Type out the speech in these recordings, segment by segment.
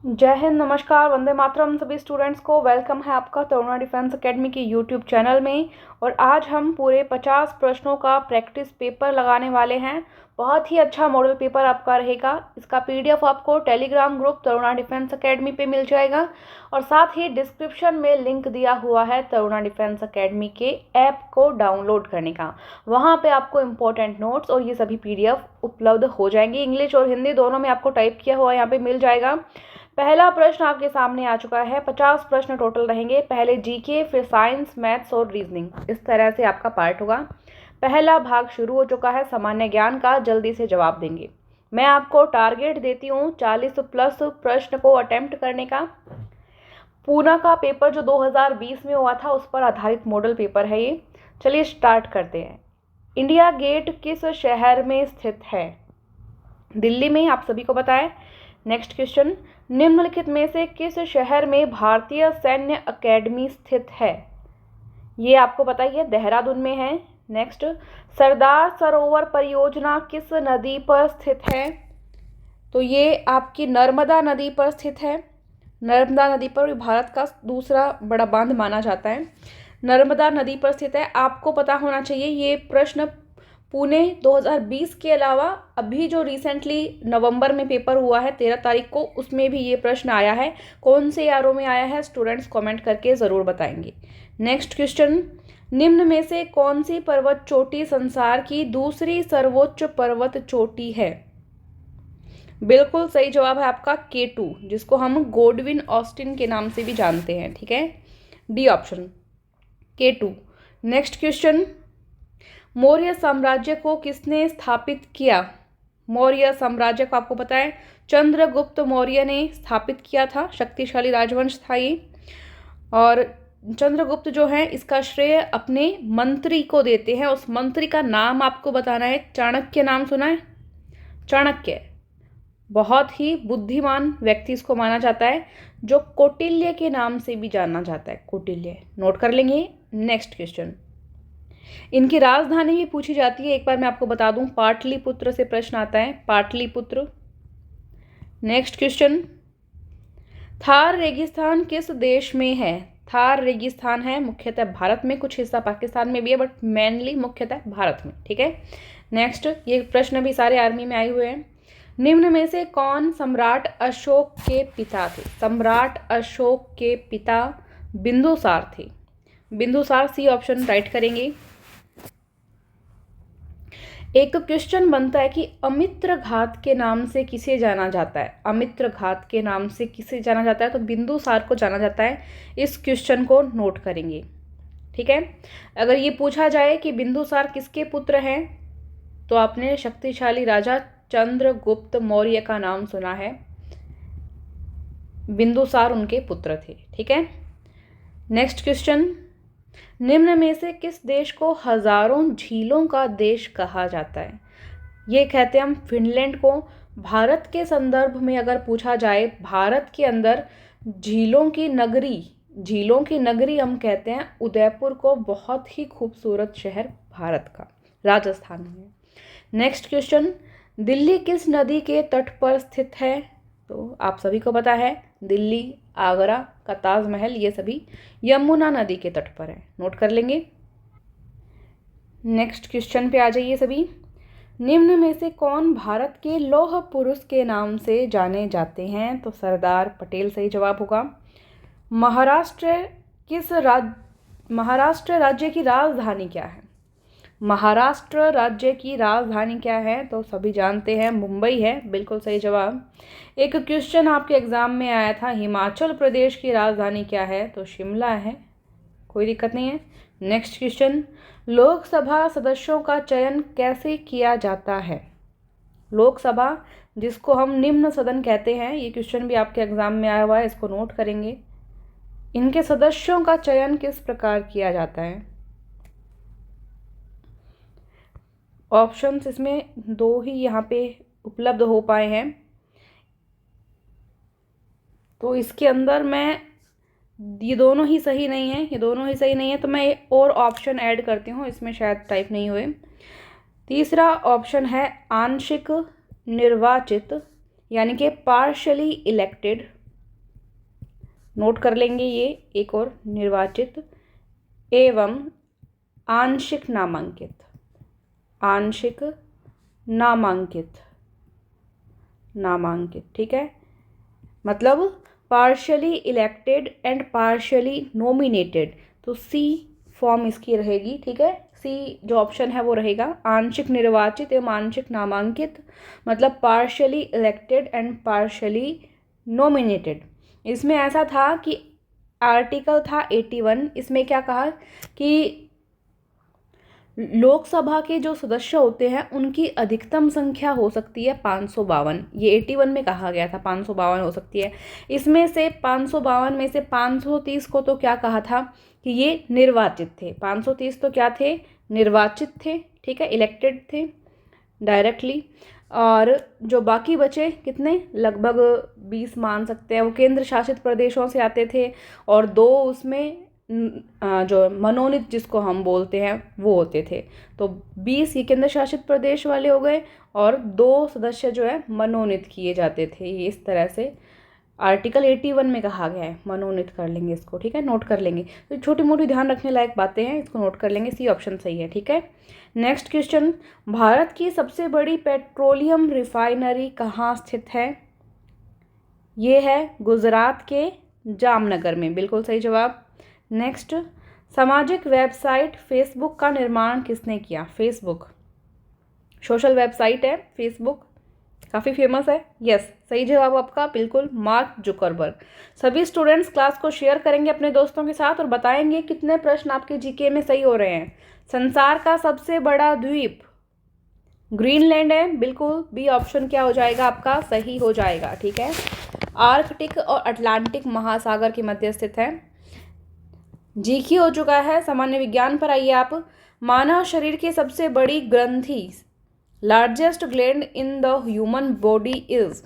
जय हिंद, नमस्कार, वंदे मातरम सभी स्टूडेंट्स को। वेलकम है आपका तरुणा डिफेंस एकेडमी के यूट्यूब चैनल में। और आज हम पूरे 50 प्रश्नों का प्रैक्टिस पेपर लगाने वाले हैं। बहुत ही अच्छा मॉडल पेपर आपका रहेगा। इसका पीडीएफ आपको Telegram group Taruna defence academy पे मिल जाएगा और साथ ही डिस्क्रिप्शन में लिंक दिया हुआ है तरुणा डिफेंस एकेडमी के ऐप को डाउनलोड करने का। वहाँ पे आपको इम्पोर्टेंट नोट्स और ये सभी पीडीएफ उपलब्ध हो जाएंगे। इंग्लिश और हिंदी दोनों में आपको टाइप किया हुआ यहाँ पे मिल जाएगा। पहला प्रश्न आपके सामने आ चुका है। 50 प्रश्न टोटल रहेंगे। पहले जीके, फिर साइंस, मैथ्स और रीजनिंग, इस तरह से आपका पार्ट होगा। पहला भाग शुरू हो चुका है सामान्य ज्ञान का। जल्दी से जवाब देंगे। मैं आपको टारगेट देती हूँ 40 प्लस प्रश्न को अटेम्प्ट करने का। पूना का पेपर जो 2020 में हुआ था उस पर आधारित मॉडल पेपर है ये। चलिए स्टार्ट करते हैं। इंडिया गेट किस शहर में स्थित है? दिल्ली में, आप सभी को पता है। नेक्स्ट क्वेश्चन, निम्नलिखित में से किस शहर में भारतीय सैन्य अकेडमी स्थित है? ये आपको पता ही है, देहरादून में है। नेक्स्ट, सरदार सरोवर परियोजना किस नदी पर स्थित है? तो ये आपकी नर्मदा नदी पर स्थित है। नर्मदा नदी पर भारत का दूसरा बड़ा बांध माना जाता है। नर्मदा नदी पर स्थित है। आपको पता होना चाहिए ये प्रश्न पुणे 2020 के अलावा अभी जो रिसेंटली नवंबर में पेपर हुआ है 13 तारीख को, उसमें भी ये प्रश्न आया है। कौन से ईयरों में आया है स्टूडेंट्स कमेंट करके ज़रूर बताएंगे। नेक्स्ट क्वेश्चन, निम्न में से कौन सी पर्वत चोटी संसार की दूसरी सर्वोच्च पर्वत चोटी है? बिल्कुल सही जवाब है आपका K2, जिसको हम गोडविन ऑस्टिन के नाम से भी जानते हैं। ठीक है, D option K2। Next question, Maurya साम्राज्य को किसने स्थापित किया? मौर्य साम्राज्य को आपको पता है चंद्रगुप्त मौर्य ने स्थापित किया था। शक्तिशाली राजवंश था ये। और चंद्रगुप्त जो है इसका श्रेय अपने मंत्री को देते हैं। उस मंत्री का नाम आपको बताना है। चाणक्य नाम सुना है? चाणक्य बहुत ही बुद्धिमान व्यक्ति इसको माना जाता है, जो कौटिल्य के नाम से भी जाना जाता है। कौटिल्य नोट कर लेंगे। नेक्स्ट क्वेश्चन, इनकी राजधानी भी पूछी जाती है। एक बार मैं आपको बता दूं, पाटलिपुत्र से प्रश्न आता है, पाटलिपुत्र। नेक्स्ट क्वेश्चन, थार रेगिस्तान किस देश में है? थार रेगिस्तान है मुख्यतः भारत में, कुछ हिस्सा पाकिस्तान में भी है, बट मेनली मुख्यतः भारत में। ठीक है। नेक्स्ट, ये प्रश्न भी सारे आर्मी में आए हुए हैं। निम्न में से कौन सम्राट अशोक के पिता थे? सम्राट अशोक के पिता बिंदुसार थे। बिंदुसार, सी ऑप्शन राइट करेंगे। एक क्वेश्चन बनता है कि अमित्र घात के नाम से किसे जाना जाता है? अमित्र घात के नाम से किसे जाना जाता है? तो बिंदुसार को जाना जाता है। इस क्वेश्चन को नोट करेंगे। ठीक है। अगर ये पूछा जाए कि बिंदुसार किसके पुत्र हैं, तो आपने शक्तिशाली राजा चंद्रगुप्त मौर्य का नाम सुना है। बिंदुसार उनके पुत्र थे। ठीक है। नेक्स्ट क्वेश्चन, निम्न में से किस देश को हजारों झीलों का देश कहा जाता है? ये कहते हैं हम फिनलैंड को। भारत के संदर्भ में अगर पूछा जाए, भारत के अंदर झीलों की नगरी हम कहते हैं उदयपुर को। बहुत ही खूबसूरत शहर भारत का, राजस्थान में। नेक्स्ट क्वेश्चन, दिल्ली किस नदी के तट पर स्थित है? तो आप सभी को पता है, दिल्ली, आगरा का ताजमहल, ये सभी यमुना नदी के तट पर है। नोट कर लेंगे। नेक्स्ट क्वेश्चन पे आ जाइए सभी। निम्न में से कौन भारत के लौह पुरुष के नाम से जाने जाते हैं? तो सरदार पटेल सही जवाब होगा। महाराष्ट्र राज्य की राजधानी क्या है? महाराष्ट्र राज्य की राजधानी क्या है? तो सभी जानते हैं मुंबई है। बिल्कुल सही जवाब। एक क्वेश्चन आपके एग्जाम में आया था, हिमाचल प्रदेश की राजधानी क्या है? तो शिमला है। कोई दिक्कत नहीं है। नेक्स्ट क्वेश्चन, लोकसभा सदस्यों का चयन कैसे किया जाता है? लोकसभा, जिसको हम निम्न सदन कहते हैं, ये क्वेश्चन भी आपके एग्जाम में आया हुआ है, इसको नोट करेंगे। इनके सदस्यों का चयन किस प्रकार किया जाता है? ऑप्शंस इसमें दो ही यहाँ पे उपलब्ध हो पाए हैं, तो इसके अंदर ये दोनों ही सही नहीं है, तो मैं और ऑप्शन ऐड करती हूँ, इसमें शायद टाइप नहीं हुए। तीसरा ऑप्शन है आंशिक निर्वाचित, यानी कि पार्शली इलेक्टेड। नोट कर लेंगे ये एक और, निर्वाचित एवं आंशिक नामांकित, आंशिक नामांकित, नामांकित, ठीक है, मतलब partially elected and partially nominated, तो सी फॉर्म इसकी रहेगी, ठीक है, सी जो ऑप्शन है वो रहेगा। आंशिक निर्वाचित एवं आंशिक नामांकित मतलब partially elected and partially nominated. इसमें ऐसा था कि आर्टिकल था 81, इसमें क्या कहा कि लोकसभा के जो सदस्य होते हैं उनकी अधिकतम संख्या हो सकती है 552, ये 81 में कहा गया था 552 हो सकती है। इसमें से 552 में से 530 को तो क्या कहा था कि ये निर्वाचित थे, 530 तो क्या थे, निर्वाचित थे, ठीक है, इलेक्टेड थे डायरेक्टली, और जो बाकी बचे कितने, लगभग 20 मान सकते हैं, वो केंद्र शासित प्रदेशों से आते थे, और 2 उसमें जो मनोनीत जिसको हम बोलते हैं वो होते थे। तो 20 ये केंद्र शासित प्रदेश वाले हो गए और 2 सदस्य जो है मनोनीत किए जाते थे। ये इस तरह से आर्टिकल 81 में कहा गया है, मनोनीत कर लेंगे इसको, ठीक है, नोट कर लेंगे। तो छोटी मोटी ध्यान रखने लायक बातें हैं, इसको नोट कर लेंगे, सी ऑप्शन सही है, ठीक है। नेक्स्ट क्वेश्चन, भारत की सबसे बड़ी पेट्रोलियम रिफाइनरी कहाँ स्थित है? ये है गुजरात के जामनगर में, बिल्कुल सही जवाब। नेक्स्ट, सामाजिक वेबसाइट फेसबुक का निर्माण किसने किया? फेसबुक सोशल वेबसाइट है, फेसबुक काफ़ी फेमस है। यस, सही जवाब आपका बिल्कुल, मार्क जुकरबर्ग। सभी स्टूडेंट्स क्लास को शेयर करेंगे अपने दोस्तों के साथ और बताएंगे कितने प्रश्न आपके जीके में सही हो रहे हैं। संसार का सबसे बड़ा द्वीप ग्रीनलैंड है, बिल्कुल, बी ऑप्शन क्या हो जाएगा आपका, सही हो जाएगा, ठीक है। आर्कटिक और अटलांटिक महासागर के मध्य स्थित है। जीके हो चुका है, सामान्य विज्ञान पर आइए आप। मानव शरीर की सबसे बड़ी ग्रंथि, largest gland in the human body is,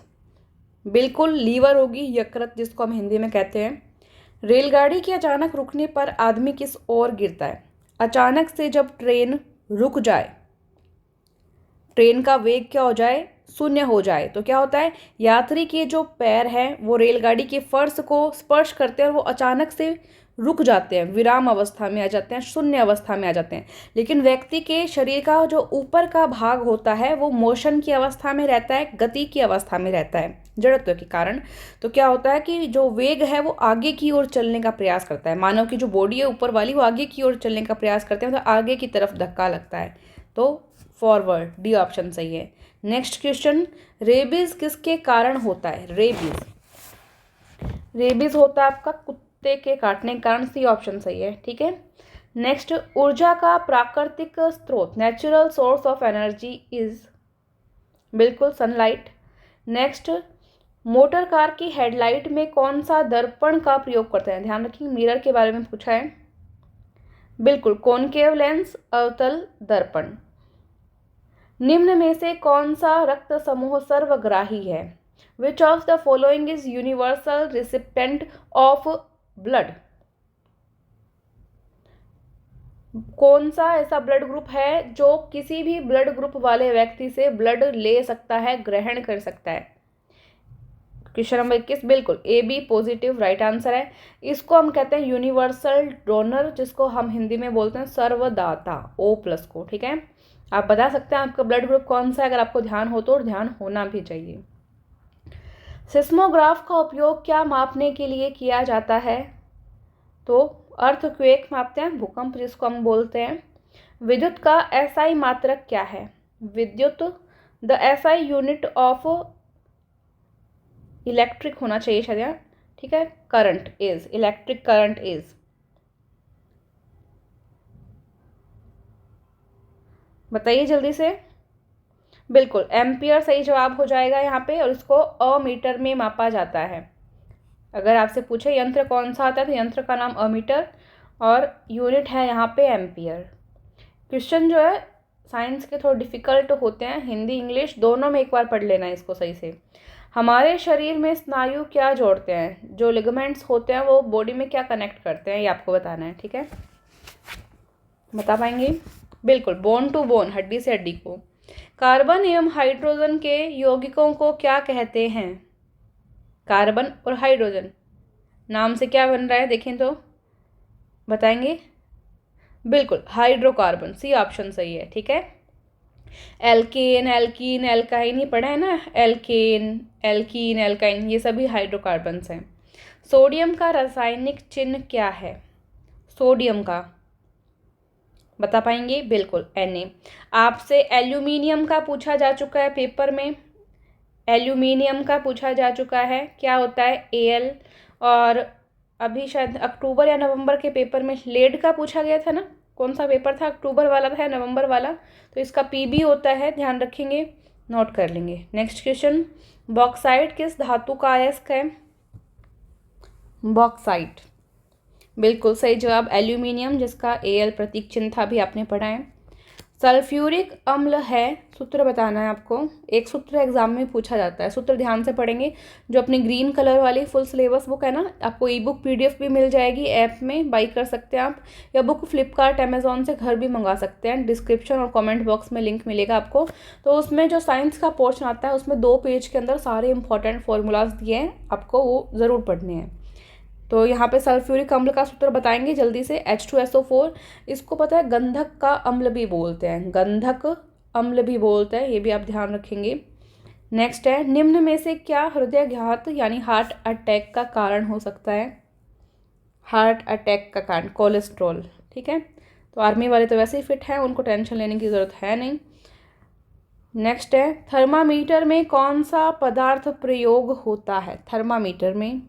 बिल्कुल लीवर होगी, यकृत जिसको हम हिंदी में कहते हैं। रेलगाड़ी के अचानक रुकने पर आदमी किस ओर गिरता है? अचानक से जब ट्रेन रुक जाए, ट्रेन का वेग क्या हो जाए, शून्य हो जाए, तो क्या होता है, यात्री के जो पैर हैं वो रेलगाड़ी के फर्श को स्पर्श करते हैं और वो अचानक से रुक जाते हैं, विराम अवस्था में आ जाते हैं, शून्य अवस्था में आ जाते हैं। लेकिन व्यक्ति के शरीर का जो ऊपर का भाग होता है वो मोशन की अवस्था में रहता है, गति की अवस्था में रहता है जड़त्व के कारण। तो क्या होता है कि जो वेग है वो आगे की ओर चलने का प्रयास करता है। मानव की जो बॉडी है ऊपर वाली वो आगे की ओर चलने का प्रयास करते हैं, तो आगे की तरफ धक्का लगता है, तो फॉरवर्ड, डी ऑप्शन सही है। नेक्स्ट क्वेश्चन, रेबीज किसके कारण होता है? रेबीज होता है आपका कुत्ते के काटने के कारण, सी ऑप्शन सही है, ठीक है। नेक्स्ट, ऊर्जा का प्राकृतिक स्रोत, natural source of energy is, बिल्कुल सनलाइट। नेक्स्ट, मोटर कार की हेडलाइट में कौन सा दर्पण का प्रयोग करते हैं? ध्यान रखिए, मिरर के बारे में पूछा है, बिल्कुल कॉनकेव लेंस, अवतल दर्पण। निम्न में से कौन सा रक्त समूह सर्वग्राही है? Which of the following is universal recipient of blood? कौन सा ऐसा ब्लड ग्रुप है जो किसी भी ब्लड ग्रुप वाले व्यक्ति से ब्लड ले सकता है, ग्रहण कर सकता है? क्वेश्चन नंबर 21, बिल्कुल A B positive right answer है। इसको हम कहते हैं यूनिवर्सल डोनर, जिसको हम हिंदी में बोलते हैं सर्वदाता, O+ को, ठीक है। आप बता सकते हैं आपका ब्लड ग्रुप कौन सा है, अगर आपको ध्यान हो तो, और ध्यान होना भी चाहिए। सिस्मोग्राफ का उपयोग क्या मापने के लिए किया जाता है? तो अर्थक्वेक मापते हैं, भूकंप जिसको हम बोलते हैं। विद्युत का SI मात्रक क्या है? विद्युत, the SI unit of electric होना चाहिए शायद, ठीक है, current is, electric current is, बताइए जल्दी से। बिल्कुल एम्पियर सही जवाब हो जाएगा यहाँ पे, और इसको अमीटर में मापा जाता है। अगर आपसे पूछे यंत्र कौन सा आता है तो यंत्र का नाम अमीटर, और यूनिट है यहाँ पे एम्पियर। क्वेश्चन जो है साइंस के थोड़े डिफिकल्ट होते हैं, हिंदी इंग्लिश दोनों में एक बार पढ़ लेना है इसको सही से। हमारे शरीर में स्नायु क्या जोड़ते हैं? जो लिगामेंट्स होते हैं वो बॉडी में क्या कनेक्ट करते हैं, ये आपको बताना है, ठीक है, बता पाएंगे? बिल्कुल, बोन टू बोन, हड्डी से हड्डी को। कार्बन एवं हाइड्रोजन के यौगिकों को क्या कहते हैं? कार्बन और हाइड्रोजन, नाम से क्या बन रहा है देखें तो बताएंगे। बिल्कुल हाइड्रोकार्बन, सी ऑप्शन सही है। ठीक है, एल्केन, एल्कीन, एल्काइन, ये पढ़ा है ना, एल्केन, एल्कीन, एल्काइन, ये सभी हाइड्रोकार्बन्स हैं। सोडियम का रासायनिक चिन्ह क्या है? सोडियम का बता पाएंगे? बिल्कुल Na। आपसे एल्यूमिनियम का पूछा जा चुका है पेपर में, एल्यूमिनियम का पूछा जा चुका है, क्या होता है? Al। और अभी शायद अक्टूबर या नवंबर के पेपर में लेड का पूछा गया था ना, कौन सा पेपर था, अक्टूबर वाला था या नवंबर वाला? तो इसका Pb होता है, ध्यान रखेंगे, नोट कर लेंगे। नेक्स्ट क्वेश्चन, बॉक्साइट किस धातु का अयस्क है? बॉक्साइट, बिल्कुल सही जवाब एल्यूमिनियम, जिसका Al प्रतीक चिन्ह था, भी आपने पढ़ा है। सल्फ्यूरिक अम्ल है, सूत्र बताना है आपको, एक सूत्र एग्जाम में पूछा जाता है, सूत्र ध्यान से पढ़ेंगे। जो अपनी ग्रीन कलर वाली फुल सिलेबस बुक है ना, आपको ई बुक PDF भी मिल जाएगी, ऐप में बाई कर सकते हैं आप, या बुक फ्लिपकार्ट अमेजोन से घर भी मंगा सकते हैं। डिस्क्रिप्शन और कमेंट बॉक्स में लिंक मिलेगा आपको। तो उसमें जो साइंस का पोर्शन आता है, उसमें 2 पेज के अंदर सारे इंपॉर्टेंट फॉर्मूलाज दिए हैं, आपको वो ज़रूर पढ़ने हैं। तो यहाँ पे सल्फ्यूरिक अम्ल का सूत्र बताएंगे जल्दी से, H2SO4। इसको पता है गंधक का अम्ल भी बोलते हैं, गंधक अम्ल भी बोलते हैं, ये भी आप ध्यान रखेंगे। नेक्स्ट है, निम्न में से क्या हृदयाघात यानी हार्ट अटैक का कारण हो सकता है? हार्ट अटैक का कारण कोलेस्ट्रॉल। ठीक है, तो आर्मी वाले तो वैसे ही फिट हैं, उनको टेंशन लेने की ज़रूरत है नहीं। नेक्स्ट है, थर्मामीटर में कौन सा पदार्थ प्रयोग होता है? थर्मामीटर में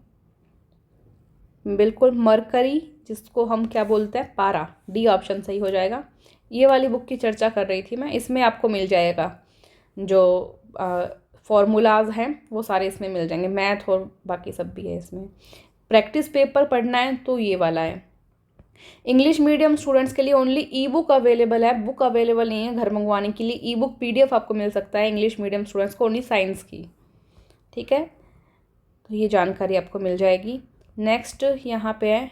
बिल्कुल मरकरी, जिसको हम क्या बोलते हैं? पारा। डी ऑप्शन सही हो जाएगा। ये वाली बुक की चर्चा कर रही थी मैं, इसमें आपको मिल जाएगा जो फॉर्मूलाज हैं वो सारे इसमें मिल जाएंगे, मैथ और बाकी सब भी है इसमें। प्रैक्टिस पेपर पढ़ना है तो ये वाला है। इंग्लिश मीडियम स्टूडेंट्स के लिए ओनली ई बुक अवेलेबल है, बुक अवेलेबल नहीं है घर मंगवाने के लिए। ई बुक PDF आपको मिल सकता है इंग्लिश मीडियम स्टूडेंट्स को, ओनली साइंस की। ठीक है, तो ये जानकारी आपको मिल जाएगी। नेक्स्ट यहाँ पे है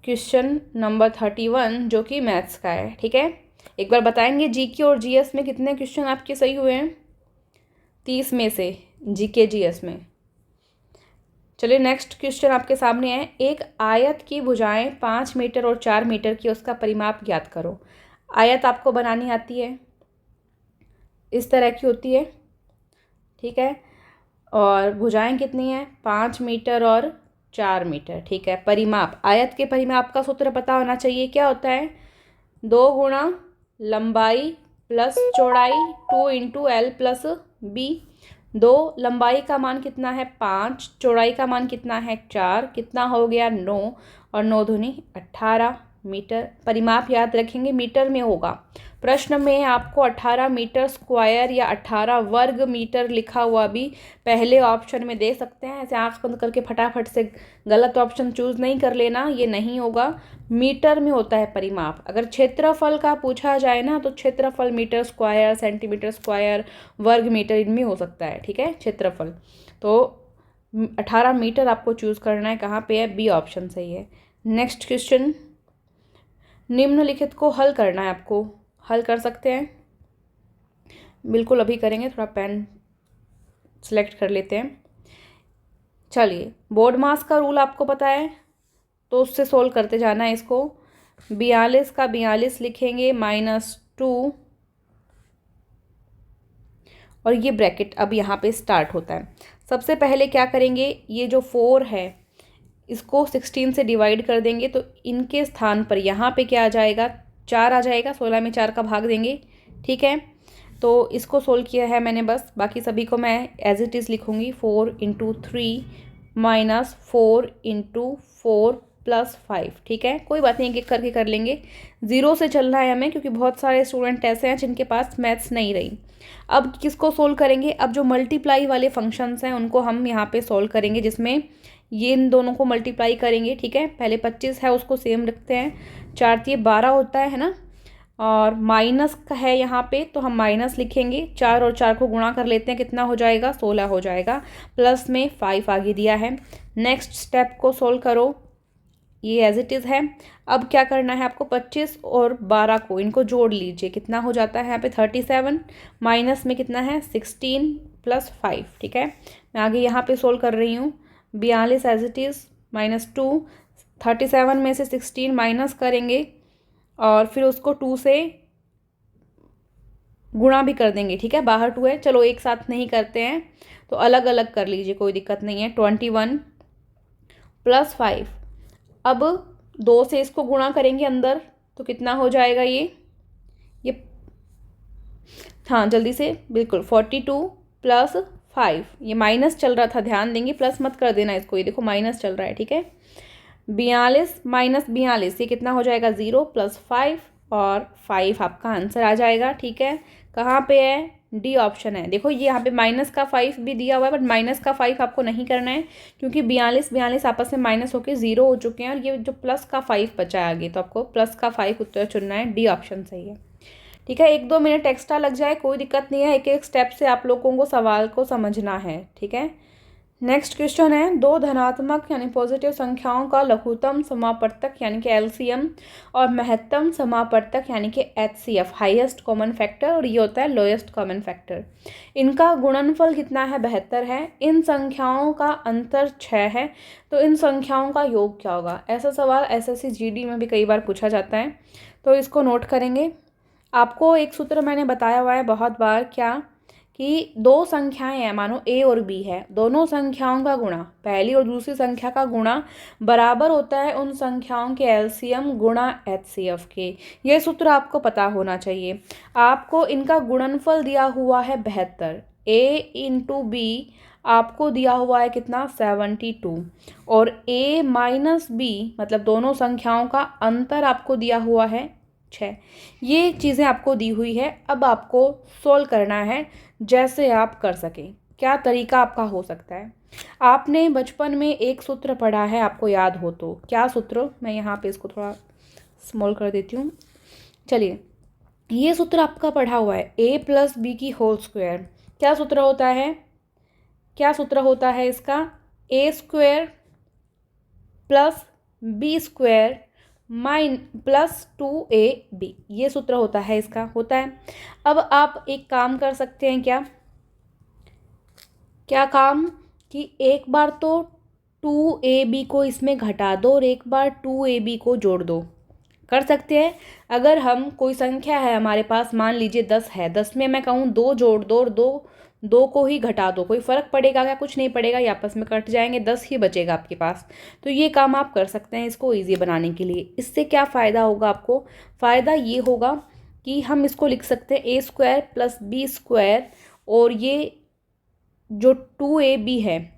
क्वेश्चन नंबर 31, जो कि मैथ्स का है। ठीक है, एक बार बताएंगे GK और GS में कितने क्वेश्चन आपके सही हुए हैं? 30 में से GK GS में। चलिए नेक्स्ट क्वेश्चन आपके सामने है, एक आयत की भुजाएं 5 मीटर और 4 मीटर की, उसका परिमाप ज्ञात करो। आयत आपको बनानी आती है, इस तरह की होती है। ठीक है, और भुजाएं कितनी हैं? 5 मीटर और 4 मीटर। ठीक है, परिमाप, आयत के परिमाप का सूत्र पता होना चाहिए, क्या होता है? 2 गुणा लंबाई प्लस चौड़ाई, 2 × L + B। 2 लंबाई का मान कितना है? 5, चौड़ाई का मान कितना है? 4, कितना हो गया? 9, और 9 दूनी 18 मीटर। परिमाप याद रखेंगे मीटर में होगा। प्रश्न में आपको 18 मीटर स्क्वायर या 18 वर्ग मीटर लिखा हुआ भी पहले ऑप्शन में दे सकते हैं। ऐसे आंख बंद करके फटाफट से गलत ऑप्शन चूज नहीं कर लेना, ये नहीं होगा। मीटर में होता है परिमाप। अगर क्षेत्रफल का पूछा जाए ना, तो क्षेत्रफल मीटर स्क्वायर, सेंटीमीटर स्क्वायर, वर्ग मीटर, इनमें हो सकता है। ठीक है, क्षेत्रफल। तो 18 मीटर आपको चूज करना है, कहाँ पे है? B ऑप्शन सही है। नेक्स्ट क्वेश्चन, निम्नलिखित को हल करना है आपको, हल कर सकते हैं? बिल्कुल अभी करेंगे, थोड़ा पेन सेलेक्ट कर लेते हैं। चलिए, बोर्ड मास का रूल आपको पता है, तो उससे सोल्व करते जाना है इसको। 42 का 42 लिखेंगे, -2, और ये ब्रैकेट अब यहाँ पे स्टार्ट होता है। सबसे पहले क्या करेंगे, ये जो 4 है इसको 16 से डिवाइड कर देंगे, तो इनके स्थान पर यहाँ पे क्या आ जाएगा? 4 आ जाएगा। 16 में 4 का भाग देंगे। ठीक है, तो इसको सोल्व किया है मैंने बस, बाकी सभी को मैं एज इट इज़ लिखूँगी। 4 × 3 -4 × 4 + 5। ठीक है, कोई बात नहीं, एक एक करके कर लेंगे। 0 से चलना है हमें, क्योंकि बहुत सारे स्टूडेंट ऐसे हैं जिनके पास मैथ्स नहीं रही। अब किसको सोल्व करेंगे? अब जो मल्टीप्लाई वाले फंक्शंस हैं उनको हम यहाँ पे सोल्व करेंगे, जिसमें ये इन दोनों को मल्टीप्लाई करेंगे। ठीक है, पहले 25 है उसको सेम रखते हैं, 4 × 3 = 12 होता है ना, और माइनस का है यहाँ पे, तो हम माइनस लिखेंगे। 4 और 4 को गुणा कर लेते हैं, कितना हो जाएगा? 16 हो जाएगा। प्लस में 5 आगे दिया है। नेक्स्ट स्टेप को सोल्व करो, ये एज इट इज़ है। अब क्या करना है आपको? 25 और 12 को इनको जोड़ लीजिए, कितना हो जाता है यहाँ पे? 37, माइनस में कितना है? 16 + 5। ठीक है, मैं आगे यहाँ पे सोल्व कर रही हूँ। 42 एज इट इज़, -2, 37 में से 16 माइनस करेंगे और फिर उसको 2 से गुणा भी कर देंगे, ठीक है। बाहर 2 है, चलो एक साथ नहीं करते हैं तो अलग अलग कर लीजिए, कोई दिक्कत नहीं है। 21 + 5, अब 2 से इसको गुणा करेंगे अंदर तो कितना हो जाएगा ये हाँ जल्दी से, बिल्कुल 42 + 5, ये माइनस चल रहा था, ध्यान देंगे, प्लस मत कर देना इसको, ये देखो माइनस चल रहा है, ठीक है। 42 - 42, ये कितना हो जाएगा 0 + 5 और 5 आपका आंसर आ जाएगा, ठीक है। कहाँ पे है, डी ऑप्शन है। देखो ये यहाँ पे -5 भी दिया हुआ है, बट -5 आपको नहीं करना है क्योंकि 42 आपस में माइनस होके 0 हो चुके हैं और ये जो +5 बचा है आगे, तो आपको +5 उत्तर चुनना है, डी ऑप्शन सही है, ठीक है। 1-2 मिनट एक्स्ट्रा लग जाए कोई दिक्कत नहीं है, एक एक स्टेप से आप लोगों को सवाल को समझना है, ठीक है। नेक्स्ट क्वेश्चन है, 2 धनात्मक यानी पॉजिटिव संख्याओं का लघुत्तम समापवर्तक यानी कि एलसीएम और महत्तम समापवर्तक यानी कि एचसीएफ, हाईएस्ट कॉमन फैक्टर, और ये होता है लोएस्ट कॉमन फैक्टर। इनका गुणनफल कितना है, 72 है। इन संख्याओं का अंतर 6 है, तो इन संख्याओं का योग क्या होगा। ऐसा सवाल एसएससी जीडी में भी कई बार पूछा जाता है, तो इसको नोट करेंगे। आपको एक सूत्र मैंने बताया हुआ है बहुत बार, क्या कि 2 संख्याएं हैं, मानो a और b है, दोनों संख्याओं का गुणा, पहली और दूसरी संख्या का गुणा बराबर होता है उन संख्याओं के एलसीएम गुणा एचसीएफ के। ये सूत्र आपको पता होना चाहिए। आपको इनका गुणनफल दिया हुआ है 72, a × b आपको दिया हुआ है कितना 72, और a - b मतलब दोनों संख्याओं का अंतर आपको दिया हुआ है 6। ये चीज़ें आपको दी हुई है, अब आपको सोल्व करना है जैसे आप कर सकें। क्या तरीका आपका हो सकता है, आपने बचपन में एक सूत्र पढ़ा है, आपको याद हो तो, क्या सूत्र, मैं यहाँ पे इसको थोड़ा स्मॉल कर देती हूँ। चलिए, ये सूत्र आपका पढ़ा हुआ है, a + b²। क्या सूत्र होता है, क्या सूत्र होता है इसका, a² + b² +2ab, ये सूत्र होता है इसका, होता है। अब आप एक काम कर सकते हैं, क्या काम, कि एक बार तो 2ab को इसमें घटा दो और एक बार 2ab को जोड़ दो, कर सकते हैं। अगर हम कोई संख्या है हमारे पास, मान लीजिए 10 है, 10 में मैं कहूँ 2 जोड़ दो और 2 को ही घटा दो, कोई फ़र्क पड़ेगा क्या, कुछ नहीं पड़ेगा, ये आपस में कट जाएंगे, 10 ही बचेगा आपके पास। तो ये काम आप कर सकते हैं इसको ईजी बनाने के लिए। इससे क्या फ़ायदा होगा आपको, फ़ायदा ये होगा कि हम इसको लिख सकते हैं a² + b², और ये जो 2ab है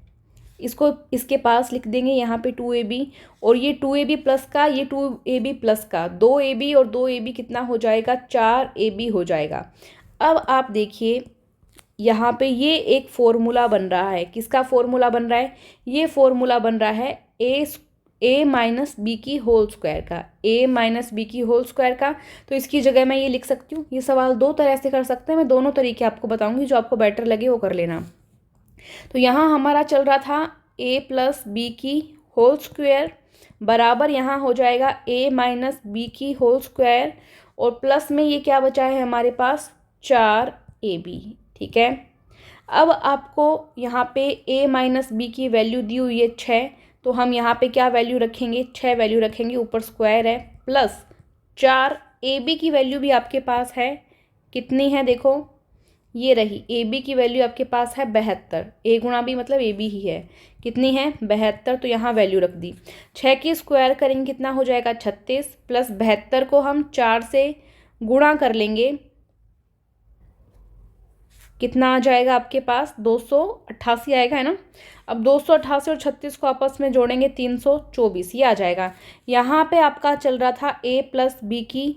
इसको इसके पास लिख देंगे यहाँ पे 2ab, और ये 2ab प्लस का, ये 2ab प्लस का, 2ab और 2ab कितना हो जाएगा, 4ab हो जाएगा। अब आप देखिए यहाँ पे ये एक फॉर्मूला बन रहा है, किसका फॉर्मूला बन रहा है, ये फॉर्मूला बन रहा है a - b² का, a - b² का। तो इसकी जगह मैं ये लिख सकती हूँ, ये सवाल 2 तरह से कर सकते हैं, मैं दोनों तरीके आपको बताऊँगी, जो आपको बेटर लगे वो कर लेना। तो यहाँ हमारा चल रहा था a + b² बराबर यहाँ हो जाएगा a - b², और प्लस में ये क्या बचा है हमारे पास 4ab, ठीक है। अब आपको यहाँ पे a - b की वैल्यू दी हुई है 6, तो हम यहाँ पे क्या वैल्यू रखेंगे, 6 वैल्यू रखेंगे, ऊपर स्क्वायर है, प्लस 4ab की वैल्यू भी आपके पास है, कितनी है देखो, ये रही ab की वैल्यू आपके पास है 72, a × b मतलब ab ही है, कितनी है 72, तो यहाँ वैल्यू रख दी। 6 की स्क्वायर करेंगे कितना हो जाएगा 36, प्लस 72 को हम 4 से गुणा कर लेंगे, कितना आ जाएगा आपके पास 288 आएगा, है ना। अब 288 और 36 को आपस में जोड़ेंगे 324, ये आ जाएगा। यहाँ पे आपका चल रहा था a + b²,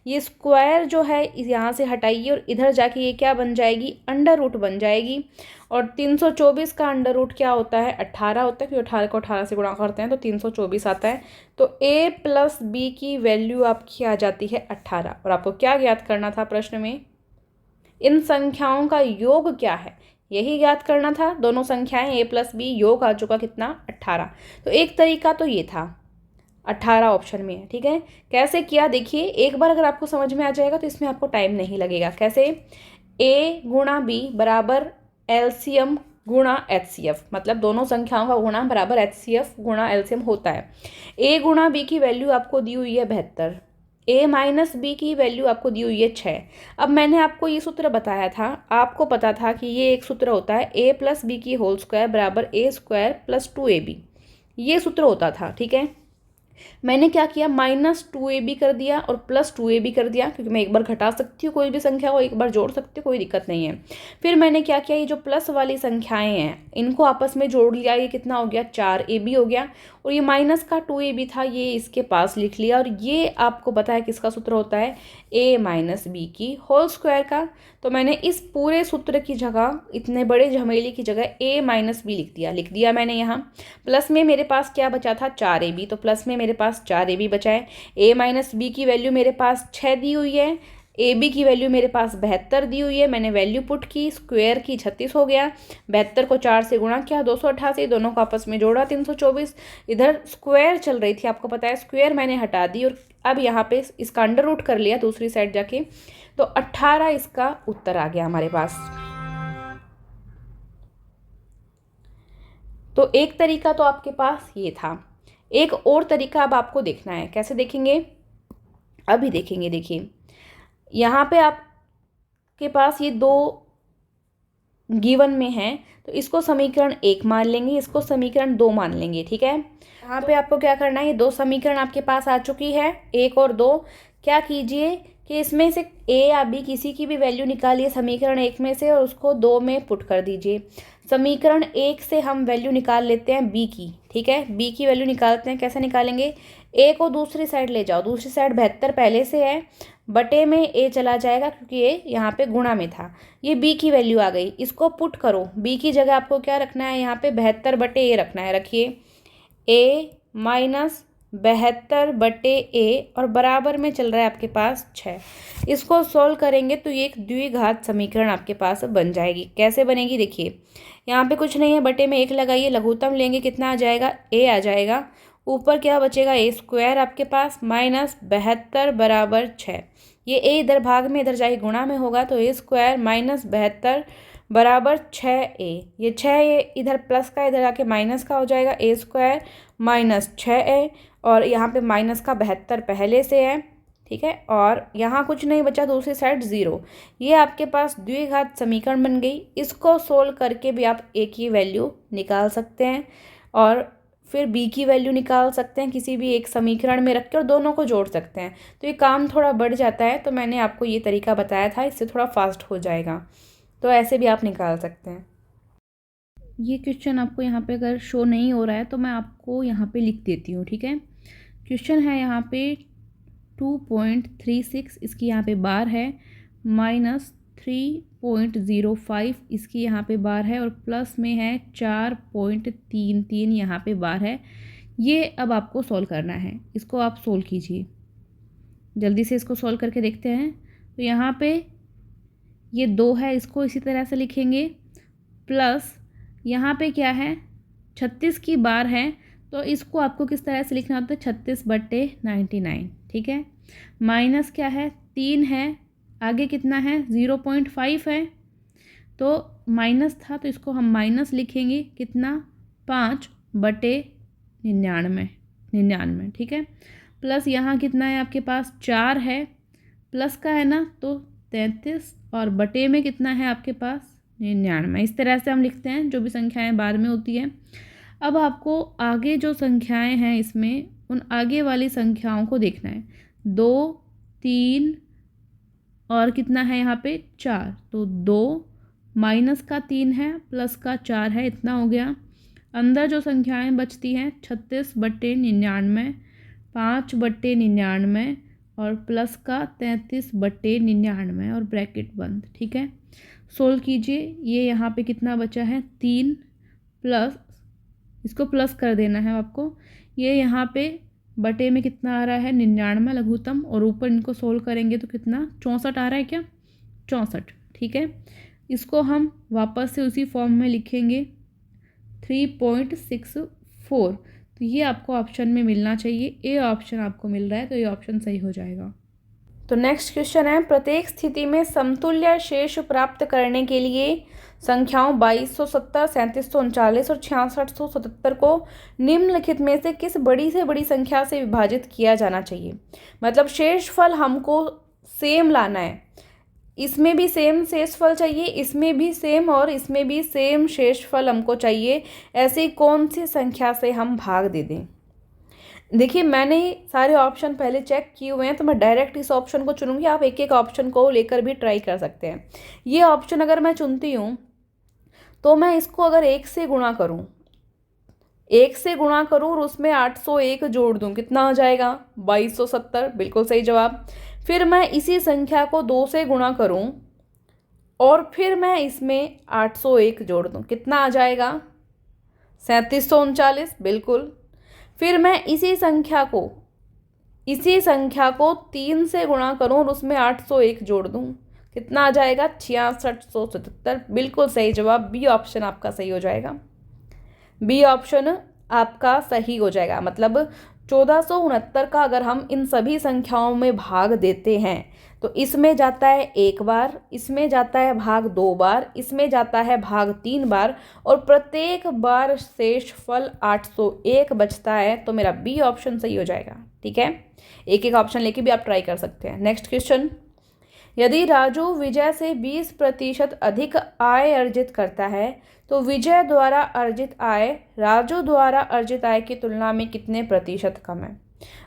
ये स्क्वायर जो है यहाँ से हटाइए और इधर जाके ये क्या बन जाएगी, √ बन जाएगी, और 324 का √ क्या होता है, 18 होता है, क्योंकि 18 को 18 से गुणा करते हैं तो 324 आता है। तो a + b की वैल्यू आपकी आ जाती है 18, और आपको क्या ज्ञात करना था प्रश्न में, इन संख्याओं का योग क्या है, यही ज्ञात करना था। दोनों संख्याएं a + b, योग आ चुका कितना 18। तो एक तरीका तो ये था, 18 ऑप्शन में है, ठीक है। कैसे किया देखिए, एक बार अगर आपको समझ में आ जाएगा तो इसमें आपको टाइम नहीं लगेगा। कैसे, a × b बराबर एलसीएम गुणा HCF, मतलब दोनों संख्याओं का गुणा बराबर HCF गुणा LCM होता है। A गुणा B की वैल्यू आपको दी हुई है 72, A माइनस B की वैल्यू आपको दी हुई है 6। अब मैंने आपको ये सूत्र बताया था, आपको पता था कि ये एक सूत्र होता है A प्लस बी की होल स्क्वायर बराबर A स्क्वायर प्लस 2AB, ये सूत्र होता था, ठीक है। मैंने क्या किया, -2AB कर दिया और +2AB कर दिया, क्योंकि मैं एक बार घटा सकती हूँ कोई भी संख्या को, एक बार जोड़ सकती हूँ, कोई दिक्कत नहीं है। फिर मैंने क्या किया, ये जो प्लस वाली संख्याएं हैं इनको आपस में जोड़ लिया, ये कितना हो गया 4AB हो गया, और ये माइनस का 2AB था ये इसके पास लिख लिया। और ये आपको पता है किसका सूत्र होता है, A माइनस बी की होल स्क्वायर का। तो मैंने इस पूरे सूत्र की जगह, इतने बड़े झमेले की जगह A माइनस बी लिख दिया मैंने यहाँ। प्लस में मेरे पास क्या बचा था 4AB, तो प्लस में मेरे पास 4AB बचा है। A माइनस बी की वैल्यू मेरे पास 6 दी हुई है, AB की वैल्यू मेरे पास 72 दी हुई है, मैंने वैल्यू पुट की, स्क्वायर की 36 हो गया, 72 को 4 से गुणा किया 288, दोनों को आपस में जोड़ा 324। इधर स्क्वायर चल रही थी, आपको पता है, स्क्वायर मैंने हटा दी और अब यहाँ पे इसका अंडर रूट कर लिया दूसरी साइड जाके, तो 18 इसका उत्तर आ गया हमारे पास। तो एक तरीका तो आपके पास ये था, एक और तरीका अब आपको देखना है। कैसे देखेंगे, अभी देखेंगे। देखिए यहाँ पे आपके पास ये दो गिवन में हैं, तो इसको समीकरण 1 मान लेंगे, इसको समीकरण 2 मान लेंगे, ठीक है। यहाँ पे आपको क्या करना है, ये दो समीकरण आपके पास आ चुकी है 1 और 2। क्या कीजिए कि इसमें से A या B किसी की भी वैल्यू निकालिए समीकरण 1 में से और उसको 2 में पुट कर दीजिए। समीकरण 1 से हम वैल्यू निकाल लेते हैं B की, ठीक है। B की वैल्यू निकालते हैं, कैसे निकालेंगे, A को दूसरी साइड ले जाओ, दूसरी साइड 72 पहले से है, बटे में A चला जाएगा क्योंकि A यहाँ पे गुणा में था। ये B की वैल्यू आ गई, इसको पुट करो। B की जगह आपको क्या रखना है, यहाँ पे 72 बटे A रखना है। रखिए A माइनस 72 बटे A और बराबर में चल रहा है आपके पास 6। इसको सॉल्व करेंगे तो ये एक द्विघात समीकरण आपके पास बन जाएगी। कैसे बनेगी, देखिए यहाँ पे कुछ नहीं है, बटे में 1 लगाइए, लघुत्तम लेंगे, कितना आ जाएगा, A आ जाएगा। ऊपर क्या बचेगा, A स्क्वायर आपके पास माइनस 72 बराबर 6। ये A इधर भाग में, इधर जाके गुणा में होगा, तो A स्क्वायर माइनस 72 बराबर 6A। ये 6A इधर प्लस का इधर आके माइनस का हो जाएगा, A स्क्वायर माइनस 6A, और यहाँ पे माइनस का 72 पहले से है, ठीक है। और यहाँ कुछ नहीं बचा, दूसरी साइड 0। ये आपके पास द्विघात समीकरण बन गई। इसको सोल्व करके भी आप A की वैल्यू निकाल सकते हैं और फिर B की वैल्यू निकाल सकते हैं किसी भी एक समीकरण में रख के, और दोनों को जोड़ सकते हैं। तो ये काम थोड़ा बढ़ जाता है, तो मैंने आपको ये तरीका बताया था, इससे थोड़ा फास्ट हो जाएगा। तो ऐसे भी आप निकाल सकते हैं। ये क्वेश्चन आपको यहाँ पे अगर शो नहीं हो रहा है तो मैं आपको यहाँ पे लिख देती हूँ, ठीक है। क्वेश्चन है यहाँ पे 2.36, इसकी यहाँ पे बार है, -3.05 इसकी यहाँ पे बार है, और प्लस में है 4.33 यहाँ पे बार है। ये अब आपको सॉल्व करना है, इसको आप सॉल्व कीजिए जल्दी से, इसको सॉल्व करके देखते हैं। तो यहाँ पे ये 2 है, इसको इसी तरह से लिखेंगे, प्लस यहाँ पे क्या है 36 की बार है, तो इसको आपको किस तरह से लिखना होता है, 36/99, ठीक है। माइनस क्या है 3 है, आगे कितना है 0.5 है, तो माइनस था तो इसको हम माइनस लिखेंगे, कितना 5/99, ठीक है। प्लस यहाँ कितना है आपके पास 4 है, प्लस का है ना तो 33, और बटे में कितना है आपके पास 99। इस तरह से हम लिखते हैं, जो भी संख्याएं बाद में होती है। अब आपको आगे जो संख्याएं हैं इसमें, उन आगे वाली संख्याओं को देखना है, 2, 3 और कितना है यहाँ पे 4, तो 2 माइनस का 3 है, प्लस का 4 है, इतना हो गया। अंदर जो संख्याएं बचती हैं 36/99, 5/99 और प्लस का 33/99 और ब्रैकेट बंद, ठीक है। सोल्व कीजिए, ये यहाँ पे कितना बचा है 3, प्लस इसको प्लस कर देना है आपको, ये यहाँ पे बटे में कितना आ रहा है 99 लघुत्तम, और ऊपर इनको सोल्व करेंगे तो कितना 64 आ रहा है, क्या 64, ठीक है। इसको हम वापस से उसी फॉर्म में लिखेंगे 3.64, तो ये आपको ऑप्शन में मिलना चाहिए, ए ऑप्शन आपको मिल रहा है, तो ये ऑप्शन सही हो जाएगा। तो नेक्स्ट क्वेश्चन है, प्रत्येक स्थिति में समतुल्य शेष प्राप्त करने के लिए संख्याओं 2270, 3739 और 6677 को निम्नलिखित में से किस बड़ी से बड़ी संख्या से विभाजित किया जाना चाहिए। मतलब शेषफल हमको सेम लाना है, इसमें भी सेम शेषफल चाहिए, इसमें भी सेम और इसमें भी सेम शेषफल हमको चाहिए। ऐसी कौन सी संख्या से हम भाग दे दें। देखिए मैंने सारे ऑप्शन पहले चेक किए हुए हैं, तो मैं डायरेक्ट इस ऑप्शन को चुनूंगी। आप एक एक ऑप्शन को लेकर भी ट्राई कर सकते हैं। ये ऑप्शन अगर मैं चुनती हूँ तो मैं इसको अगर 1 से गुणा करूँ, 1 से गुणा करूँ और उसमें 801 जोड़ दूँ, कितना हो जाएगा 2270, बिल्कुल सही जवाब। फिर मैं इसी संख्या को 2 से गुणा करूँ और फिर मैं इसमें 801 जोड़ दूँ, कितना आ जाएगा 3739, बिल्कुल। फिर मैं इसी संख्या को 3 से गुणा करूँ और उसमें 801 जोड़ दूँ, कितना आ जाएगा 6677, बिल्कुल सही जवाब। बी ऑप्शन आपका सही हो जाएगा। बी ऑप्शन आपका सही हो जाएगा। मतलब 1469 का अगर हम इन सभी संख्याओं में भाग देते हैं तो इसमें जाता है 1 बार, इसमें जाता है भाग 2 बार, इसमें जाता है भाग 3 बार और प्रत्येक बार शेषफल 801 बचता है। तो मेरा बी ऑप्शन सही हो जाएगा। ठीक है, एक एक ऑप्शन लेके भी आप ट्राई कर सकते हैं। नेक्स्ट क्वेश्चन, यदि राजू विजय से 20% अधिक आय अर्जित करता है तो विजय द्वारा अर्जित आय राजू द्वारा अर्जित आय की तुलना में कितने प्रतिशत कम है।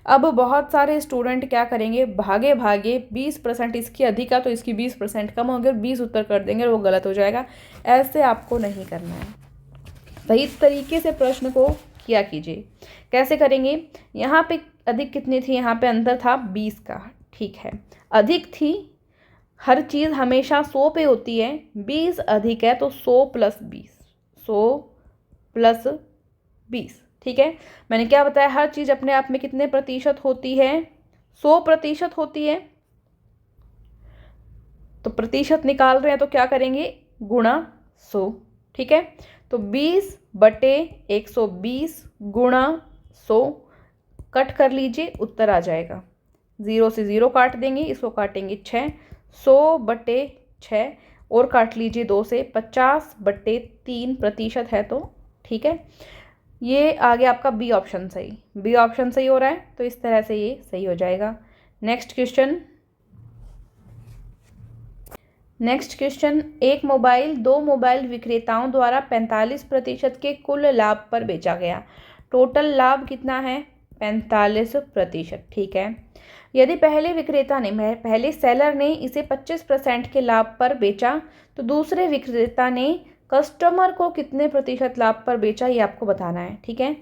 अब बहुत सारे स्टूडेंट क्या करेंगे, भागे भागे 20% इसकी अधिक है तो इसकी 20% कम होगी और 20 उत्तर कर देंगे और वो गलत हो जाएगा। ऐसे आपको नहीं करना है, सही तरीके से प्रश्न को किया कीजिए। कैसे करेंगे, यहाँ पे अधिक कितनी थी, यहाँ पे अंतर था 20 का, ठीक है, अधिक थी, हर चीज़ हमेशा 100 पे होती है, 20 अधिक है तो 100 प्लस 20, 100 प्लस 20, ठीक है। मैंने क्या बताया, हर चीज़ अपने आप में कितने प्रतिशत होती है, 100% होती है। तो प्रतिशत निकाल रहे हैं तो क्या करेंगे, गुणा 100, ठीक है। तो 20/120 गुणा 100 कट कर लीजिए, उत्तर आ जाएगा। 0 से 0 काट देंगे, इसको काटेंगे 6, 100/6 और काट लीजिए 2 से, 50/3% है तो ठीक है। ये आ गया आपका बी ऑप्शन सही, बी ऑप्शन सही हो रहा है तो इस तरह से ये सही हो जाएगा। नेक्स्ट क्वेश्चन, एक मोबाइल 2 मोबाइल विक्रेताओं द्वारा 45% के कुल लाभ पर बेचा गया, टोटल लाभ कितना है 45%, ठीक है। यदि पहले सेलर ने इसे 25% के लाभ पर बेचा तो दूसरे विक्रेता ने कस्टमर को कितने प्रतिशत लाभ पर बेचा, ये आपको बताना है, ठीक है।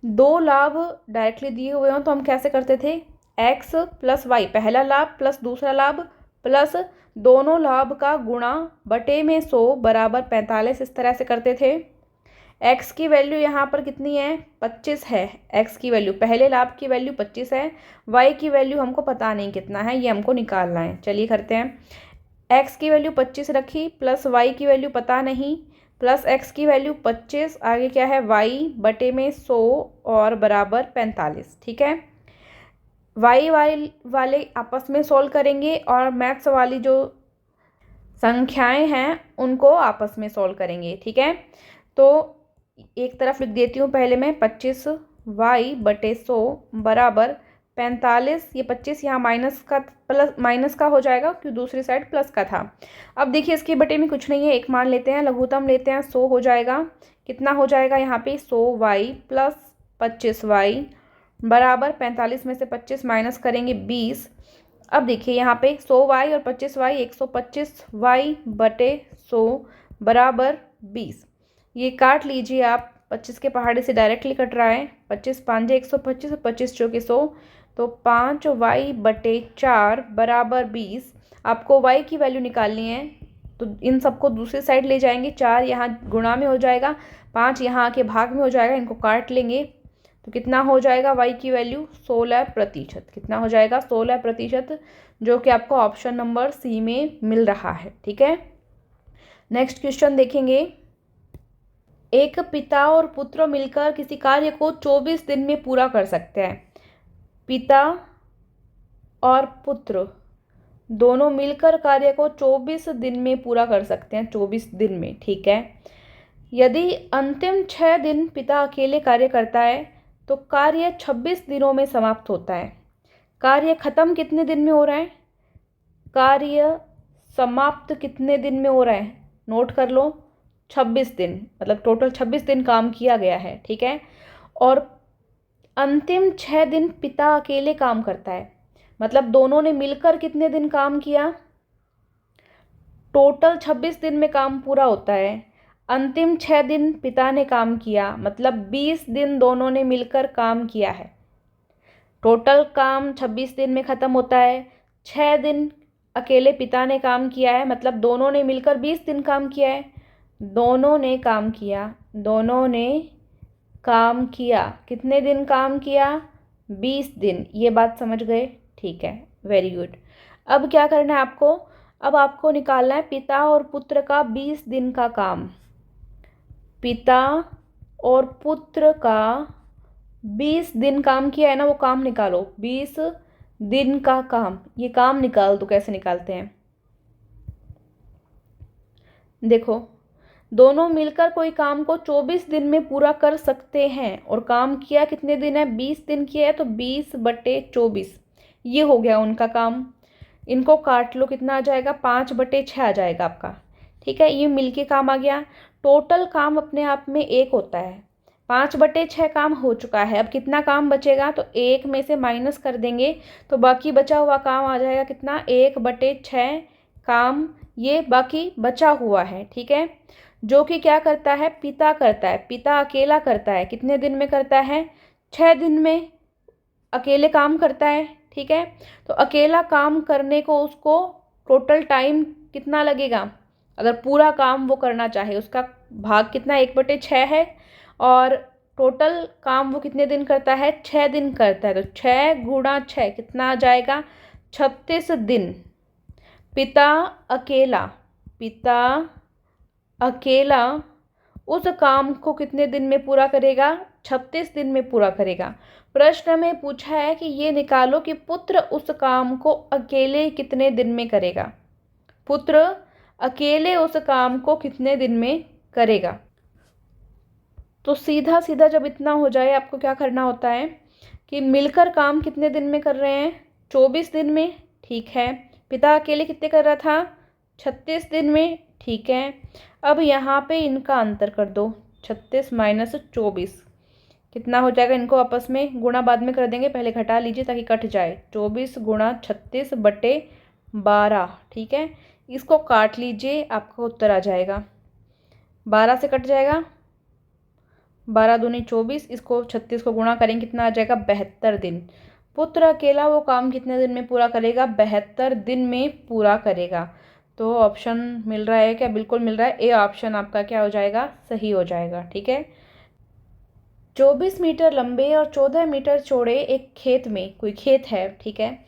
2 लाभ डायरेक्टली दिए हुए हों तो हम कैसे करते थे, x प्लस वाई, पहला लाभ प्लस दूसरा लाभ प्लस दोनों लाभ का गुणा बटे में 100 बराबर 45, इस तरह से करते थे। x की वैल्यू यहाँ पर कितनी है 25 है, x की वैल्यू, पहले लाभ की वैल्यू 25 है, y की वैल्यू हमको पता नहीं कितना है, ये हमको निकालना है। चलिए करते हैं, x की वैल्यू 25 रखी प्लस y की वैल्यू पता नहीं, प्लस x की वैल्यू 25, आगे क्या है y बटे में 100 और बराबर 45, ठीक है। y वाले आपस में सोल्व करेंगे और मैथ्स वाली जो संख्याएं हैं उनको आपस में सोल्व करेंगे, ठीक है। तो एक तरफ लिख देती हूँ पहले मैं, 25y/100 बराबर 45, ये 25 यहाँ माइनस का हो जाएगा क्योंकि दूसरी साइड प्लस का था। अब देखिए इसके बटे में कुछ नहीं है, एक मान लेते हैं, लघुत्तम लेते हैं, 100 हो जाएगा, कितना हो जाएगा यहाँ पे 100y प्लस 25y बराबर 45 में से 25 माइनस करेंगे 20। अब देखिए यहाँ पे 100y और 25y, 125y/100 बराबर 20, ये काट लीजिए आप, 25 के पहाड़े से डायरेक्टली कट रहा है, 25 5 125 और 25 चौके 100, तो 5y/4 बराबर 20। आपको y की वैल्यू निकालनी है तो इन सबको दूसरी साइड ले जाएंगे, 4 यहाँ गुणा में हो जाएगा, 5 यहाँ आके भाग में हो जाएगा, इनको काट लेंगे तो कितना हो जाएगा y की वैल्यू 16%, कितना हो जाएगा 16%, जो कि आपको ऑप्शन नंबर सी में मिल रहा है, ठीक है। नेक्स्ट क्वेश्चन देखेंगे, एक पिता और पुत्र मिलकर किसी कार्य को 24 दिन में पूरा कर सकते हैं। पिता और पुत्र दोनों मिलकर कार्य को 24 दिन में पूरा कर सकते हैं, 24 दिन में, ठीक है। यदि अंतिम 6 दिन पिता अकेले कार्य करता है तो कार्य 26 दिनों में समाप्त होता है। कार्य खत्म कितने दिन में हो रहा है, कार्य समाप्त कितने दिन में हो रहा है, नोट कर लो, 26 दिन, मतलब टोटल 26 दिन काम किया गया है, ठीक है। और अंतिम 6 दिन पिता अकेले काम करता है, मतलब दोनों ने मिलकर कितने दिन काम किया, टोटल 26 दिन में काम पूरा होता है। अंतिम 6 दिन पिता ने काम किया, मतलब 20 दिन दोनों ने मिलकर काम किया है। टोटल काम 26 दिन में ख़त्म होता है। 6 दिन अकेले पिता ने काम किया है, मतलब दोनों ने मिलकर 20 दिन काम किया है। दोनों ने काम किया, दोनों ने काम किया, कितने दिन काम किया, 20 दिन। ये बात समझ गए, ठीक है, वेरी गुड। अब क्या करना है आपको, अब आपको निकालना है पिता और पुत्र का 20 दिन का काम। पिता और पुत्र का 20 दिन काम किया है ना, वो काम निकालो, 20 दिन का काम, ये काम निकाल दो। कैसे निकालते हैं, देखो, दोनों मिलकर कोई काम को 24 दिन में पूरा कर सकते हैं और काम किया कितने दिन है, 20 दिन किया है, तो 20/24 ये हो गया उनका काम। इनको काट लो, कितना आ जाएगा, 5/6 आ जाएगा आपका, ठीक है। ये मिलके काम आ गया। टोटल काम अपने आप में 1 होता है, 5/6 काम हो चुका है। अब कितना काम बचेगा, तो 1 में से माइनस कर देंगे तो बाकी बचा हुआ काम आ जाएगा कितना, 1/6 काम ये बाकी बचा हुआ है, ठीक है। जो कि क्या करता है, पिता करता है, पिता अकेला करता है। कितने दिन में करता है, 6 दिन में अकेले काम करता है, ठीक है। तो अकेला काम करने को उसको टोटल टाइम कितना लगेगा, अगर पूरा काम वो करना चाहे, उसका भाग कितना, 1/6 है, और टोटल काम वो कितने दिन करता है, 6 दिन करता है। तो 6 × 6 कितना आ जाएगा, 36 दिन। पिता अकेला, पिता अकेला उस काम को कितने दिन में पूरा करेगा, 36 दिन में पूरा करेगा। प्रश्न में पूछा है कि ये निकालो कि पुत्र उस काम को अकेले कितने दिन में करेगा। पुत्र अकेले उस काम को कितने दिन में करेगा। तो सीधा सीधा जब इतना हो जाए, आपको क्या करना होता है कि मिलकर काम कितने दिन में कर रहे हैं, 24 दिन में, ठीक है। पिता अकेले कितने कर रहा था, 36 दिन में, ठीक है। अब यहाँ पे इनका अंतर कर दो, 36 - 24 कितना हो जाएगा, इनको आपस में गुणा बाद में कर देंगे, पहले घटा लीजिए ताकि कट जाए। 24 × 36/12, ठीक है। इसको काट लीजिए, आपका उत्तर आ जाएगा, 12 से कट जाएगा, 12 दूनी 24, इसको 36 को गुणा करेंगे, कितना आ जाएगा, 72 दिन। पुत्र अकेला वो काम कितने दिन में पूरा करेगा, 72 दिन में पूरा करेगा। तो ऑप्शन मिल रहा है क्या, बिल्कुल मिल रहा है, ए ऑप्शन आपका क्या हो जाएगा, सही हो जाएगा, ठीक है। 24 मीटर लंबे और 14 मीटर चौड़े एक खेत में, कोई खेत है, ठीक है।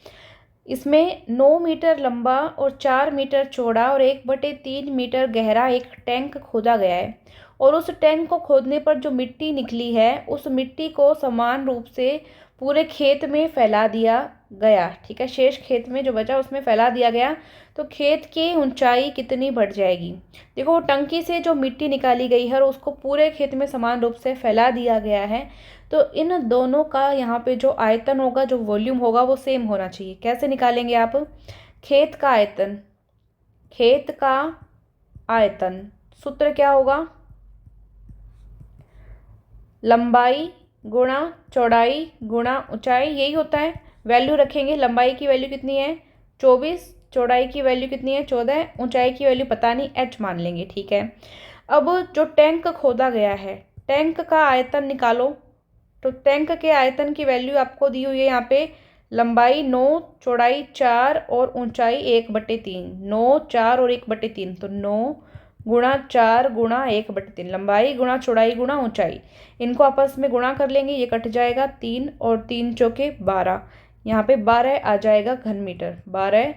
इसमें 9 मीटर लंबा और 4 मीटर चौड़ा और 1/3 मीटर गहरा एक टैंक खोदा गया है, और उस टैंक को खोदने पर जो मिट्टी निकली है उस मिट्टी को समान रूप से पूरे खेत में फैला दिया गया, ठीक है। शेष खेत में जो बचा उसमें फैला दिया गया, तो खेत की ऊंचाई कितनी बढ़ जाएगी। देखो, टंकी से जो मिट्टी निकाली गई है और उसको पूरे खेत में समान रूप से फैला दिया गया है, तो इन दोनों का यहाँ पे जो आयतन होगा, जो वॉल्यूम होगा, वो सेम होना चाहिए। कैसे निकालेंगे आप, खेत का आयतन, खेत का आयतन सूत्र क्या होगा, लंबाई गुणा चौड़ाई गुणा ऊंचाई, यही होता है। वैल्यू रखेंगे, लंबाई की वैल्यू कितनी है, 24, चौड़ाई की वैल्यू कितनी है, 14, ऊंचाई की वैल्यू पता नहीं, h मान लेंगे, ठीक है। अब जो टैंक खोदा गया है, टैंक का आयतन निकालो। तो टैंक के आयतन की वैल्यू आपको दी हुई है यहाँ पे, लंबाई 9, चौड़ाई 4 और ऊंचाई 1/3, 9, 4 और 1/3, तो 9 × 4 × 1/3, लंबाई गुणा चौड़ाई गुणा ऊंचाई, इनको आपस में गुणा कर लेंगे, ये कट जाएगा, 3 और 3 चौके 12, यहाँ पे 12 आ जाएगा घन मीटर, 12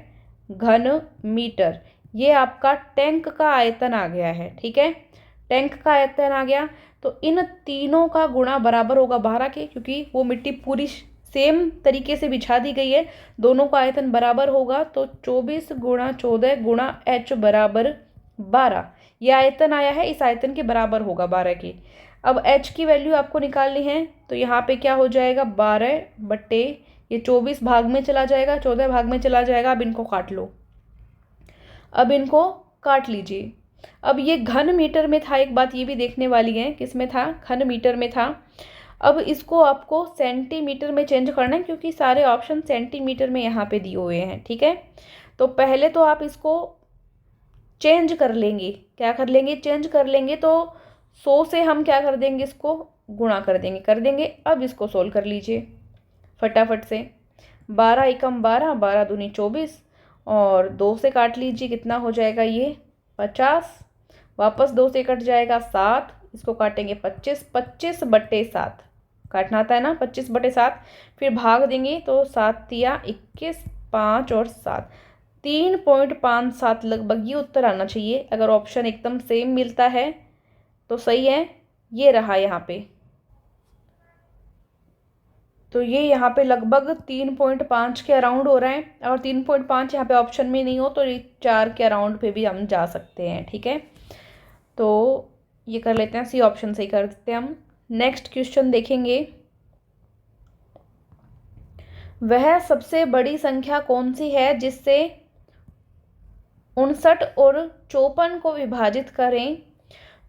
घन मीटर। ये आपका टैंक का आयतन आ गया है, ठीक है। टैंक का आयतन आ गया, तो इन तीनों का गुणा बराबर होगा 12 के, क्योंकि वो मिट्टी पूरी सेम तरीके से बिछा दी गई है, दोनों का आयतन बराबर होगा, तो 24 गुणा 14 गुणा h बराबर 12। ये आयतन आया है, इस आयतन के बराबर होगा 12 के। अब h की वैल्यू आपको निकालनी है, तो यहाँ पे क्या हो जाएगा, 12 बट्टे ये 24 भाग में चला जाएगा, 14 भाग में चला जाएगा। अब इनको काट लो, अब इनको काट लीजिए। अब ये घन मीटर में था, एक बात ये भी देखने वाली है, किस में था, घन मीटर में था। अब इसको आपको सेंटीमीटर में चेंज करना है, क्योंकि सारे ऑप्शन सेंटीमीटर में यहाँ पे दिए हुए हैं, ठीक है। तो पहले तो आप इसको चेंज कर लेंगे, क्या कर लेंगे, चेंज कर लेंगे। तो 100 से हम क्या कर देंगे, इसको गुणा कर देंगे। अब इसको सोल्व कर लीजिए फटाफट से। 12 एकम 12, 12 दूनी 24, और 2 से काट लीजिए, कितना हो जाएगा ये 50। वापस 2 से कट जाएगा 7, इसको काटेंगे 25, 25 बट्टे 7 काटना आता है ना, 25 बटे 7। फिर भाग देंगे तो 7 तिया 21, 5 और 7, 3.57 लगभग ये उत्तर आना चाहिए। अगर ऑप्शन एकदम सेम मिलता है तो सही है, ये रहा यहाँ पे। तो ये यहाँ पे लगभग 3.5 के अराउंड हो रहा है, और 3.5 यहाँ पे ऑप्शन में नहीं हो तो 4 के अराउंड पे भी हम जा सकते हैं, ठीक है। तो ये कर लेते हैं, सी ऑप्शन से ही कर देते हैं हम। नेक्स्ट क्वेश्चन देखेंगे, वह सबसे बड़ी संख्या कौन सी है जिससे 59 और 54 को विभाजित करें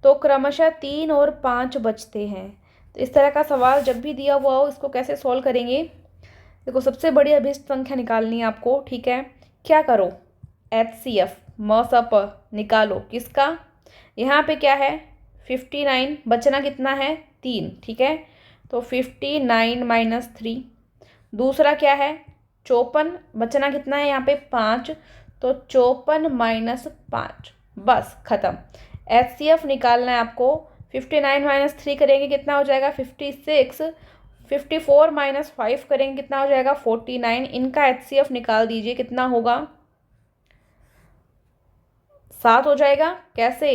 तो क्रमशः 3 और 5 बचते हैं। तो इस तरह का सवाल जब भी दिया हुआ हो, इसको कैसे सॉल्व करेंगे। देखो, सबसे बड़ी अभिष्ट संख्या निकालनी है आपको, ठीक है। क्या करो, HCF मसप निकालो, किसका, यहाँ पे क्या है 59, बचना कितना है 3, ठीक है। तो 59 माइनस 3। दूसरा क्या है 54, बचना कितना है यहाँ पे 5, तो 54 माइनस 5, बस खत्म। HCF निकालना है आपको। 59 माइनस 3 करेंगे कितना हो जाएगा 56, 54 माइनस 5 करेंगे कितना हो जाएगा 49। इनका HCF निकाल दीजिए, कितना होगा 7 हो जाएगा। कैसे,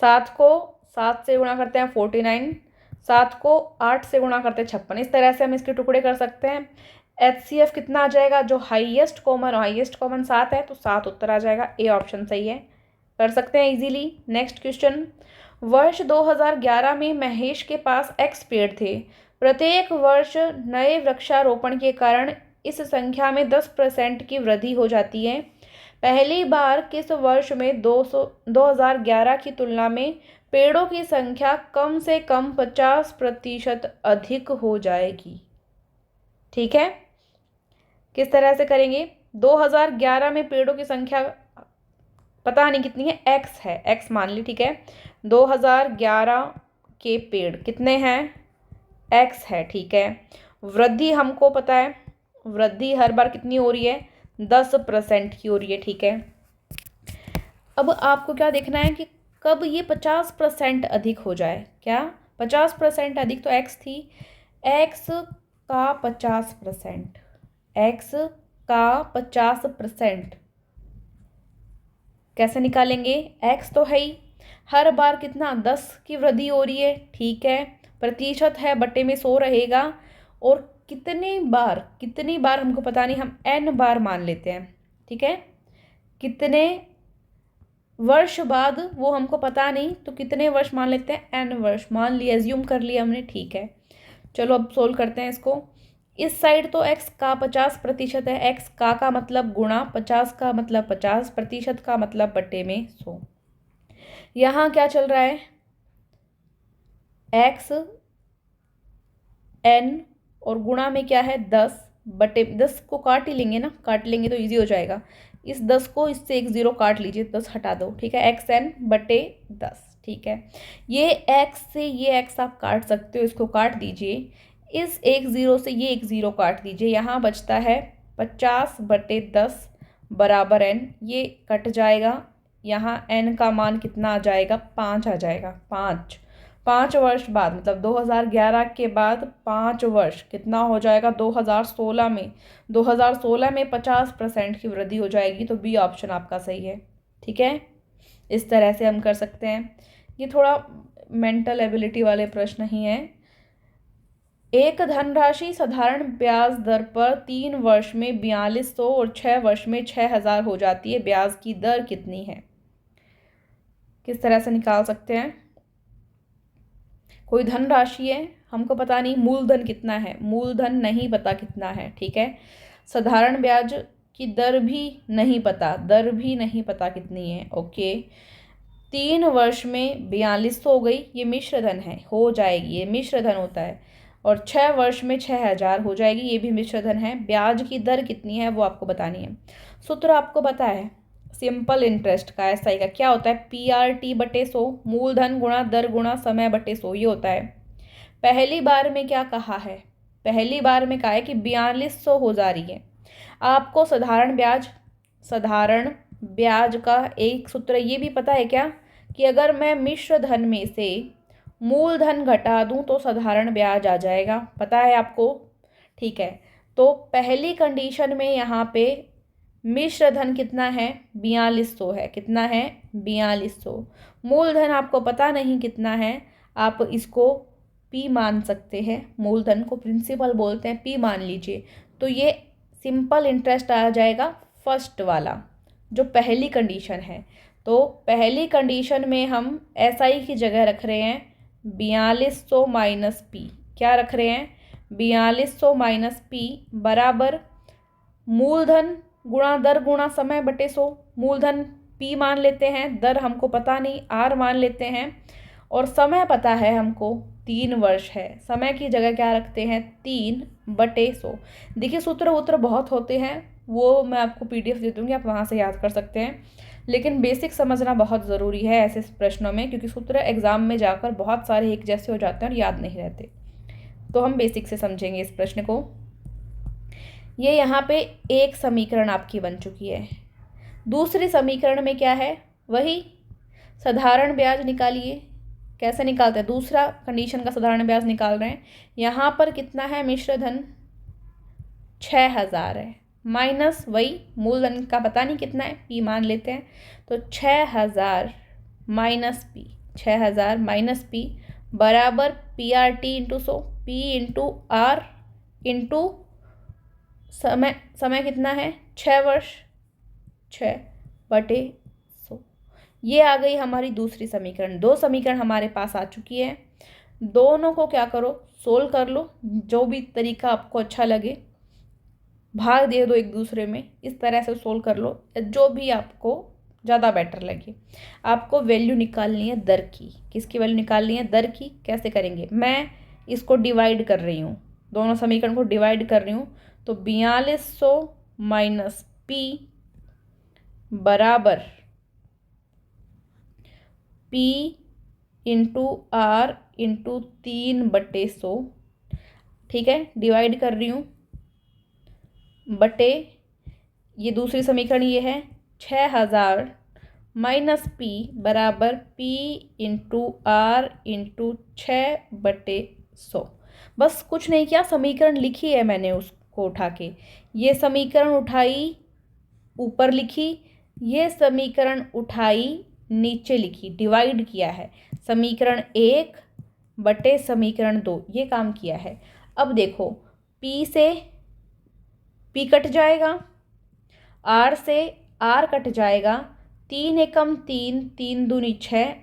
7 को 7 से गुणा करते हैं 49, 7 को 8 से गुणा करते हैं 56। इस तरह से हम इसके टुकड़े कर सकते हैं। HCF कितना आ जाएगा, जो हाईएस्ट कॉमन 7 है, तो 7 उत्तर आ जाएगा। ए ऑप्शन सही है, कर सकते हैं इजीली। नेक्स्ट क्वेश्चन, वर्ष 2011 में महेश के पास X पेड़ थे। प्रत्येक वर्ष नए वृक्षारोपण के कारण इस संख्या में 10% की वृद्धि हो जाती है। पहली बार किस वर्ष में 2011 की तुलना में पेड़ों की संख्या कम से कम 50% अधिक हो जाएगी, ठीक है। किस तरह से करेंगे, 2011 में पेड़ों की संख्या पता नहीं कितनी है, X है, X मान ली, ठीक है। 2011 के पेड़ कितने हैं, X है, ठीक है। वृद्धि हमको पता है, वृद्धि हर बार कितनी हो रही है 10% की हो रही है, ठीक है। अब आपको क्या देखना है कि कब ये 50% अधिक हो जाए। क्या 50% अधिक, तो X थी, X का 50%, X का 50% कैसे निकालेंगे, X तो है ही, हर बार कितना 10 की वृद्धि हो रही है, ठीक है। प्रतिशत है, बट्टे में 100 रहेगा, और कितनी बार हमको पता नहीं, हम n बार मान लेते हैं, ठीक है। कितने वर्ष बाद वो हमको पता नहीं, तो कितने वर्ष मान लेते हैं, n वर्ष मान लिया, एज्यूम कर लिया हमने, ठीक है। चलो अब सोल्व करते हैं इसको। इस साइड तो x का 50% है, x का मतलब गुणा 50 का मतलब 50, प्रतिशत का मतलब बट्टे में 100। यहाँ क्या चल रहा है, x n और गुणा में क्या है 10 बटे 10 को काट ही लेंगे ना, काट लेंगे तो इजी हो जाएगा। इस 10 को इससे एक 0 काट लीजिए, 10 हटा दो, ठीक है। xn बटे 10, ठीक है। ये x से ये x आप काट सकते हो, इसको काट दीजिए। इस एक 0 से ये एक 0 काट दीजिए, यहाँ बचता है 50 बटे 10 बराबर n, ये कट जाएगा। यहाँ n का मान कितना आ जाएगा 5 आ जाएगा, 5 वर्ष बाद, मतलब 2011 के बाद 5 वर्ष कितना हो जाएगा 2016 में, 2016 में 50% की वृद्धि हो जाएगी। तो बी ऑप्शन आपका सही है, ठीक है। इस तरह से हम कर सकते हैं। ये थोड़ा मेंटल एबिलिटी वाले प्रश्न ही हैं, एक धनराशि साधारण ब्याज दर पर 3 वर्ष में 4200 और 6 वर्ष में 6000 हो जाती है। ब्याज की दर कितनी है? किस तरह से निकाल सकते हैं? कोई धनराशि है, हमको पता नहीं मूलधन कितना है, मूलधन नहीं पता कितना है, ठीक है। साधारण ब्याज की दर भी नहीं पता कितनी है, ओके। 3 वर्ष में 4200 हो गई, ये मिश्र धन है, हो जाएगी, ये मिश्र धन होता है। और 6 वर्ष में 6000 हो जाएगी, ये भी मिश्र धन है। ब्याज की दर कितनी है वो आपको बतानी है। सूत्र आपको पता है सिंपल इंटरेस्ट का, एसआई का क्या होता है? PRT/100, मूलधन गुणा दर गुणा समय बटे 100, ये होता है। पहली बार में क्या कहा है? पहली बार में कहा है कि 4200 हो जा रही है। आपको साधारण ब्याज का एक सूत्र ये भी पता है क्या कि अगर मैं मिश्र धन में से मूलधन घटा दूं तो साधारण ब्याज आ जाएगा, पता है आपको, ठीक है। तो पहली कंडीशन में यहाँ पे मिश्र धन कितना है? 4200 है। कितना है? 4200। मूलधन आपको पता नहीं कितना है, आप इसको P मान सकते हैं, मूलधन को प्रिंसिपल बोलते हैं, P मान लीजिए। तो ये सिंपल इंटरेस्ट आ जाएगा फर्स्ट वाला, जो पहली कंडीशन है। तो पहली कंडीशन में हम SI की जगह रख रहे हैं 4200 माइनस P। क्या रख रहे हैं? 4200 माइनस P बराबर मूलधन गुणा दर गुणा समय बटे 100। मूलधन P मान लेते हैं, दर हमको पता नहीं, R मान लेते हैं, और समय पता है हमको 3 वर्ष है। समय की जगह क्या रखते हैं? 3/100। देखिए सूत्र वूत्र बहुत होते हैं, वो मैं आपको PDF दे दूँगी, आप वहाँ से याद कर सकते हैं। लेकिन बेसिक समझना बहुत ज़रूरी है ऐसे प्रश्नों में, क्योंकि सूत्र एग्ज़ाम में जाकर बहुत सारे एक जैसे हो जाते हैं और याद नहीं रहते। तो हम बेसिक से समझेंगे इस प्रश्न को। ये यहाँ पे एक समीकरण आपकी बन चुकी है। दूसरी समीकरण में क्या है? वही साधारण ब्याज निकालिए। कैसे निकालते हैं? दूसरा कंडीशन का साधारण ब्याज निकाल रहे हैं। यहाँ पर कितना है? मिश्र धन 6000 है, माइनस वही मूलधन का पता नहीं कितना है, P मान लेते हैं। तो 6000 माइनस P, 6000 माइनस P बराबर PRT into 100, P into R into समय कितना है? 6 वर्ष, 6/100। ये आ गई हमारी दूसरी समीकरण। 2 समीकरण हमारे पास आ चुकी है। दोनों को क्या करो? सोल्व कर लो, जो भी तरीका आपको अच्छा लगे, भाग दे दो एक दूसरे में, इस तरह से सोल्व कर लो, जो भी आपको ज़्यादा बेटर लगे। आपको वैल्यू निकालनी है दर की। किसकी वैल्यू निकालनी है? दर की। कैसे करेंगे? मैं इसको डिवाइड कर रही हूँ, दोनों समीकरण को डिवाइड कर रही हूँ। तो 4200 माइनस P बराबर P इंटू R इंटू 3/100, ठीक है, डिवाइड कर रही हूँ, बटे ये दूसरी समीकरण ये है 6000 माइनस P बराबर P इंटू R इंटू 6/100। बस कुछ नहीं किया, समीकरण लिखी है मैंने उसको उठा के। ये समीकरण उठाई ऊपर लिखी, ये समीकरण उठाई नीचे लिखी, डिवाइड किया है। समीकरण 1 बटे समीकरण 2, ये काम किया है। अब देखो P से P कट जाएगा, R से R कट जाएगा, 3 एकम 3, 3 दूनी 6,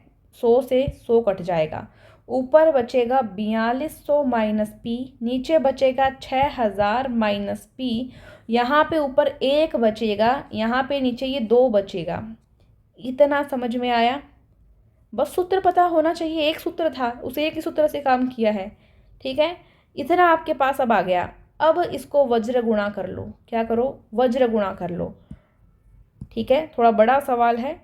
100 से 100 कट जाएगा। ऊपर बचेगा 4200 माइनस P, नीचे बचेगा 6000 माइनस P। यहाँ पे ऊपर 1 बचेगा, यहाँ पे नीचे ये 2 बचेगा। इतना समझ में आया? बस सूत्र पता होना चाहिए, एक सूत्र था, उस एक ही सूत्र से काम किया है, ठीक है। इतना आपके पास अब आ गया। अब इसको वज्र गुणा कर लो। क्या करो? वज्र गुणा कर लो, ठीक है। थोड़ा बड़ा सवाल है,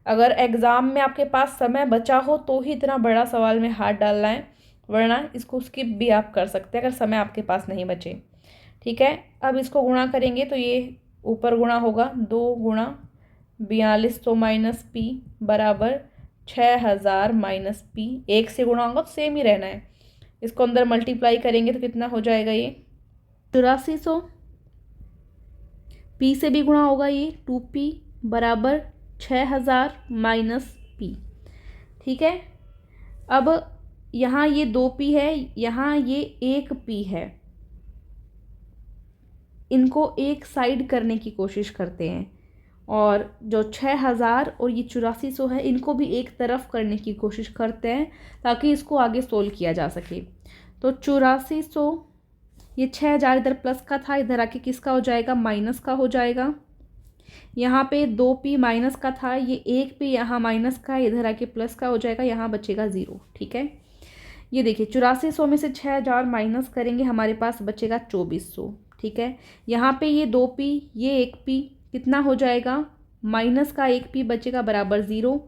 अगर एग्ज़ाम में आपके पास समय बचा हो तो ही इतना बड़ा सवाल में हाथ डालना है, वरना इसको स्किप भी आप कर सकते हैं अगर समय आपके पास नहीं बचे, ठीक है। अब इसको गुणा करेंगे तो ये ऊपर गुणा होगा, 2 गुणा 4200 माइनस P बराबर 6000 माइनस P। 1 से गुणा होगा तो सेम ही रहना है। इसको अंदर मल्टीप्लाई करेंगे तो कितना हो जाएगा? ये 8400। P से भी गुणा होगा, ये 2P बराबर 6000 माइनस P, ठीक है। अब यहाँ ये 2p है, यहाँ ये 1p है, इनको एक साइड करने की कोशिश करते हैं। और जो 6000 और ये 8400 है, इनको भी एक तरफ करने की कोशिश करते हैं ताकि इसको आगे सोल्व किया जा सके। तो 8400, ये 6000 इधर प्लस का था, इधर आके किसका हो जाएगा, माइनस का हो जाएगा। यहाँ पे 2p माइनस का था, ये 1p यहाँ माइनस का, इधर आके प्लस का हो जाएगा, यहाँ बचेगा 0। ठीक है, ये देखिए 8400 में से 6000 माइनस करेंगे, हमारे पास बचेगा 2400। ठीक है, यहाँ पे ये 2p, ये 1p कितना हो जाएगा, माइनस का 1p बचेगा बराबर 0।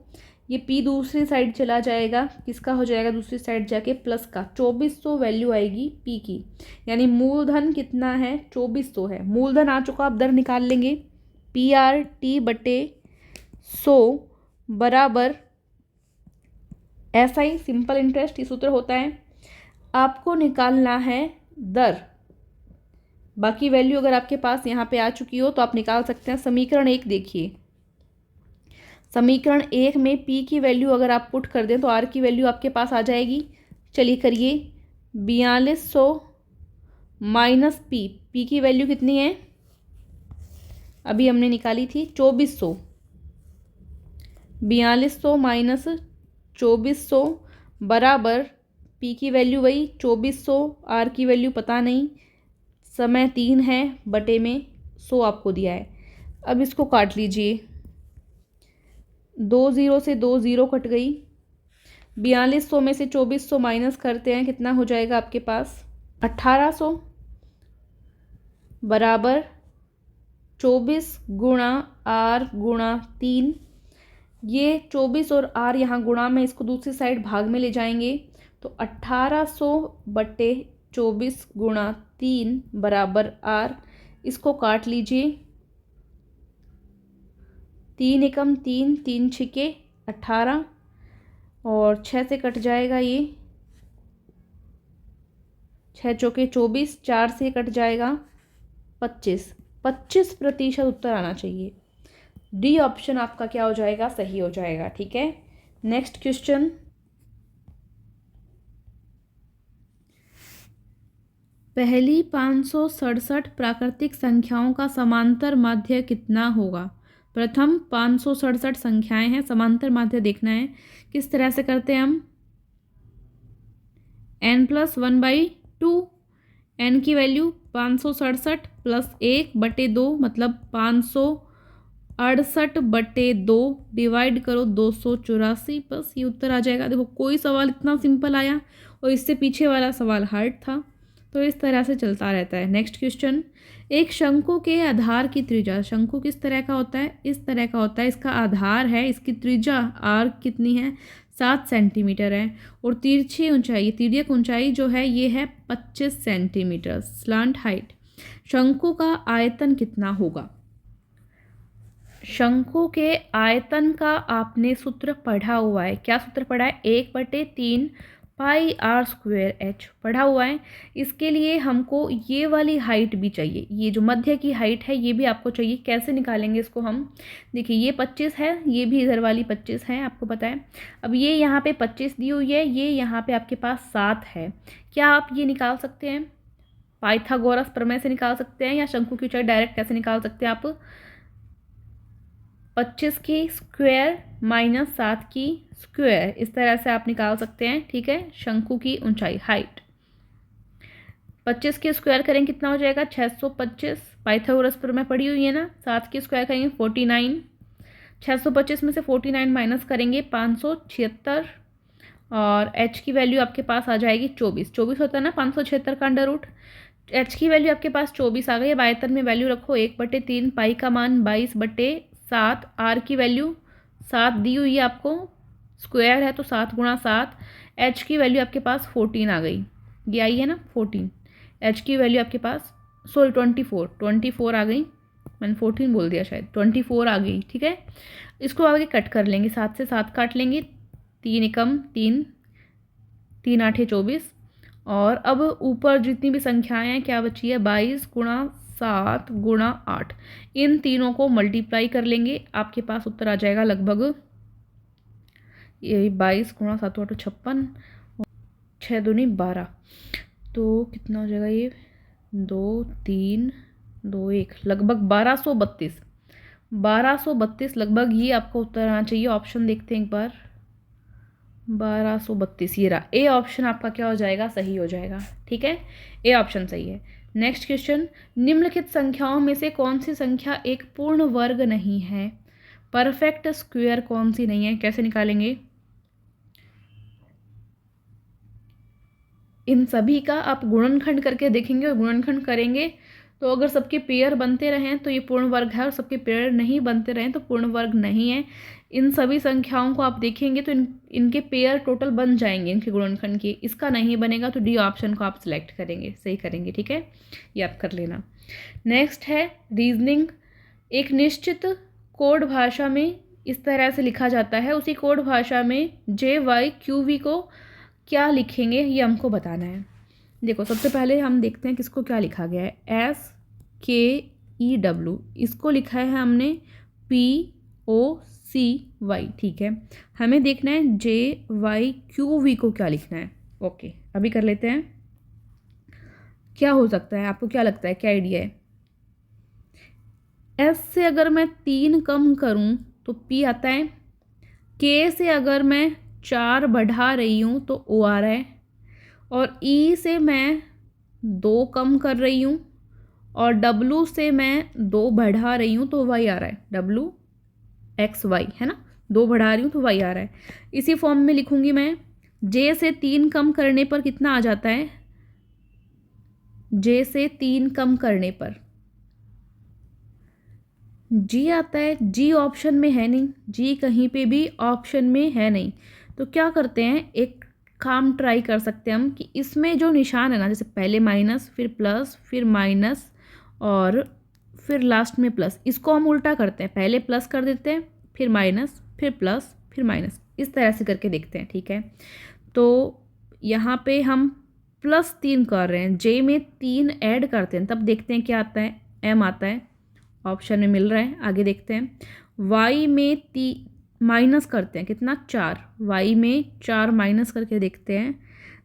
ये p दूसरी साइड चला जाएगा, किसका हो जाएगा, दूसरी साइड जाके प्लस का। 2400 वैल्यू आएगी p की, यानी मूलधन कितना है, 2400 है। मूलधन आ चुका, आप दर निकाल लेंगे। PRT बटे 100 बराबर SI, सिंपल इंटरेस्ट, ये सूत्र होता है। आपको निकालना है दर। बाकी वैल्यू अगर आपके पास यहाँ पे आ चुकी हो तो आप निकाल सकते हैं। समीकरण 1 देखिए, समीकरण 1 में P की वैल्यू अगर आप पुट कर दें तो R की वैल्यू आपके पास आ जाएगी। चलिए करिए, 4200 माइनस P की वैल्यू कितनी है, अभी हमने निकाली थी 2400। 4200 माइनस 2400 बराबर P की वैल्यू वही 2400, R की वैल्यू पता नहीं, समय 3 है, बटे में 100 आपको दिया है। अब इसको काट लीजिए, 2 0 से 2 0 कट गई। 4200 में से 2400 माइनस करते हैं, कितना हो जाएगा आपके पास, 1800 बराबर 24 गुणा R गुणा 3। ये 24 और R यहाँ गुणा में, इसको दूसरी साइड भाग में ले जाएंगे तो 1800 बटे 24 गुणा 3 बराबर R। इसको काट लीजिए, 3 एकम 3, 3 छिके 18 और 6 से कट जाएगा, ये 6 चौके 24, 4 से कट जाएगा 25% उत्तर आना चाहिए। डी ऑप्शन आपका क्या हो जाएगा, सही हो जाएगा। ठीक है, नेक्स्ट क्वेश्चन, पहली 567 प्राकृतिक संख्याओं का समांतर माध्य कितना होगा। प्रथम 567 संख्याएं हैं, समांतर माध्य देखना है। किस तरह से करते हैं हम, n+1/2, n की वैल्यू 567 प्लस 1/2 मतलब 568/2 डिवाइड करो 284, बस ये उत्तर आ जाएगा। देखो कोई सवाल इतना सिंपल आया और इससे पीछे वाला सवाल हार्ड था, तो इस तरह से चलता रहता है। नेक्स्ट क्वेश्चन, एक शंकु के आधार की त्रिज्या, शंकु किस तरह का होता है, इस तरह का होता है, इसका आधार है, इसकी त्रिज्या आर कितनी है, 7 सेंटीमीटर है, और तिरछी ऊंचाई, तिर्यक ऊंचाई जो है ये है 25 सेंटीमीटर, स्लांट हाइट। शंकु का आयतन कितना होगा। शंकु के आयतन का आपने सूत्र पढ़ा हुआ है, क्या सूत्र पढ़ा है, 1/3 पाई r² h पढ़ा हुआ है। इसके लिए हमको ये वाली हाइट भी चाहिए, ये जो मध्य की हाइट है ये भी आपको चाहिए। कैसे निकालेंगे इसको हम, देखिए ये 25 है, ये भी इधर वाली 25 है, आपको पता है। अब ये यहाँ पे 25 दी हुई है, ये यहाँ पे आपके पास 7 है। क्या आप ये निकाल सकते हैं, पाइथागोरस प्रमेय से निकाल सकते हैं, या शंकु की ऊंचाई डायरेक्ट कैसे निकाल सकते हैं आप, 25 की स्क्वायर माइनस 7 की स्क्वायर, इस तरह से आप निकाल सकते हैं। ठीक है, शंकु की ऊंचाई हाइट 25 के स्क्वायर करेंगे कितना हो जाएगा, 625, पाइथागोरस प्रमेय पढ़ी हुई है ना। 7 की स्क्वायर करेंगे 49, 625 में से 49 माइनस करेंगे 576, और h की वैल्यू आपके पास आ जाएगी 24 होता है ना 576 का अंडर रूट। h की वैल्यू आपके पास 24 आ गई। अब आयतन में वैल्यू रखो, 1/3, पाई का मान 22/7, r की वैल्यू 7 दी हुई है आपको, स्क्वायर है तो 7 गुणा 7, h की वैल्यू आपके पास 14 आ गई, ये आई है ना 14, h की वैल्यू आपके पास 24 आ गई, मैंने 14 बोल दिया शायद, 24 आ गई। ठीक है, इसको आगे कट कर लेंगे, 7 से 7 काट लेंगे, 3 एकम 3, 3 आठे 24, और अब ऊपर जितनी भी संख्याएं हैं क्या बची है, 22 गुणा 7 गुणा 8, इन तीनों को मल्टीप्लाई कर लेंगे, आपके पास उत्तर आ जाएगा लगभग ये 22 गुणा 7 8 56, 6 दूनी 12, तो कितना हो जाएगा ये, 2 3 2 1, लगभग 1232 लगभग ये आपको उत्तर आना चाहिए। ऑप्शन देखते हैं एक बार, 1232 ये रहा। ए ऑप्शन आपका क्या हो जाएगा, सही हो जाएगा। ठीक है, ए ऑप्शन सही है। नेक्स्ट क्वेश्चन, निम्नलिखित संख्याओं में से कौन सी संख्या एक पूर्ण वर्ग नहीं है? परफेक्ट स्क्वायर कौन सी नहीं है, कैसे निकालेंगे? इन सभी का आप गुणनखंड करके देखेंगे और गुणनखंड करेंगे तो अगर सबके पेयर बनते रहें तो ये पूर्ण वर्ग है, और सबके पेयर नहीं बनते रहें तो पूर्ण वर्ग नहीं है। इन सभी संख्याओं को आप देखेंगे तो इनके पेयर टोटल बन जाएंगे इनके गुणनखंड के। इसका नहीं बनेगा तो डी ऑप्शन को आप सिलेक्ट करेंगे, सही करेंगे। ठीक है, ये आप कर लेना। नेक्स्ट है रीजनिंग। एक निश्चित कोड भाषा में इस तरह से लिखा जाता है, उसी कोड भाषा में JYQV को क्या लिखेंगे ये हमको बताना है। देखो सबसे पहले हम देखते हैं किसको क्या लिखा गया है। SKEW इसको लिखा है हमने POCY। ठीक है, हमें देखना है JYQV को क्या लिखना है। ओके, अभी कर लेते हैं। क्या हो सकता है, आपको क्या लगता है, क्या आइडिया है? S से अगर मैं 3 कम करूं तो P आता है। K से अगर मैं 4 बढ़ा रही हूँ तो O आ रहा है, और E से मैं 2 कम कर रही हूँ, और W से मैं 2 बढ़ा रही हूँ तो Y आ रहा है, WXY है ना, 2 बढ़ा रही हूँ तो Y आ रहा है। इसी फॉर्म में लिखूँगी मैं। J से 3 कम करने पर कितना आ जाता है? J से 3 कम करने पर G आता है। G ऑप्शन में है नहीं, G कहीं पे भी ऑप्शन में है नहीं। तो क्या करते हैं, एक काम ट्राई कर सकते हैं हम कि इसमें जो निशान है ना, जैसे पहले माइनस, फिर प्लस, फिर माइनस, और फिर लास्ट में प्लस, इसको हम उल्टा करते हैं। पहले प्लस कर देते हैं, फिर माइनस, फिर प्लस, फिर माइनस, इस तरह से करके देखते हैं। ठीक है, तो यहाँ पे हम +3 कर रहे हैं, J में 3 ऐड करते हैं, तब देखते हैं क्या आता है। M आता है, ऑप्शन में मिल रहा है। आगे देखते हैं, Y में माइनस करते हैं, कितना, 4। Y में 4 माइनस करके देखते हैं,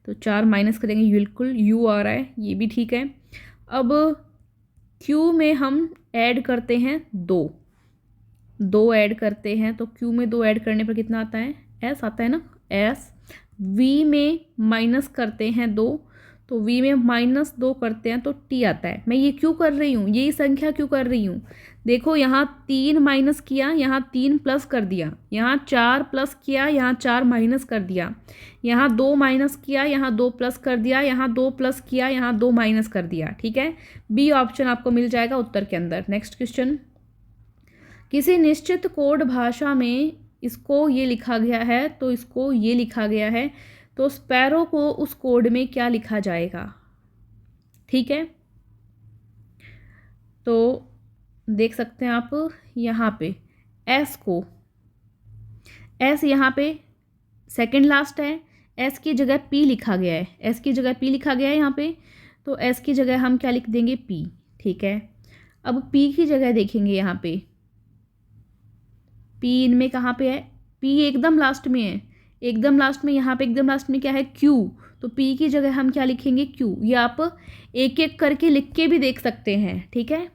तो 4 माइनस करेंगे, बिल्कुल U आ रहा है, ये भी ठीक है। अब Q में हम ऐड करते हैं 2 ऐड करते हैं, तो Q में 2 ऐड करने पर कितना आता है, S आता है ना, S। V में माइनस करते हैं 2, तो V में -2 करते हैं तो T आता है। मैं ये क्यों कर रही हूँ, यही संख्या क्यों कर रही हूँ, देखो यहाँ 3 माइनस किया, यहाँ 3 प्लस कर दिया, यहाँ 4 प्लस किया, यहाँ 4 माइनस कर दिया, यहाँ 2 माइनस किया, यहाँ 2 प्लस कर दिया, यहाँ 2 प्लस किया, यहाँ 2 माइनस कर दिया। ठीक है, बी ऑप्शन आपको मिल जाएगा उत्तर के अंदर। नेक्स्ट क्वेश्चन, किसी निश्चित कोड भाषा में इसको ये लिखा गया है तो इसको ये लिखा गया है, तो स्पैरो को उस कोड में क्या लिखा जाएगा? ठीक है, तो देख सकते हैं आप यहाँ पे S को, S यहाँ पे सेकंड लास्ट है, S की जगह P लिखा गया है, S की जगह P लिखा गया है यहाँ पे, तो S की जगह हम क्या लिख देंगे, P। ठीक है, अब P की जगह देखेंगे यहाँ पे, P इनमें कहाँ पे है, P एकदम लास्ट में है, एकदम लास्ट में, यहाँ पे एकदम लास्ट में क्या है, Q। तो P की जगह हम क्या लिखेंगे, Q। ये आप एक एक करके लिख के भी देख सकते हैं। ठीक है,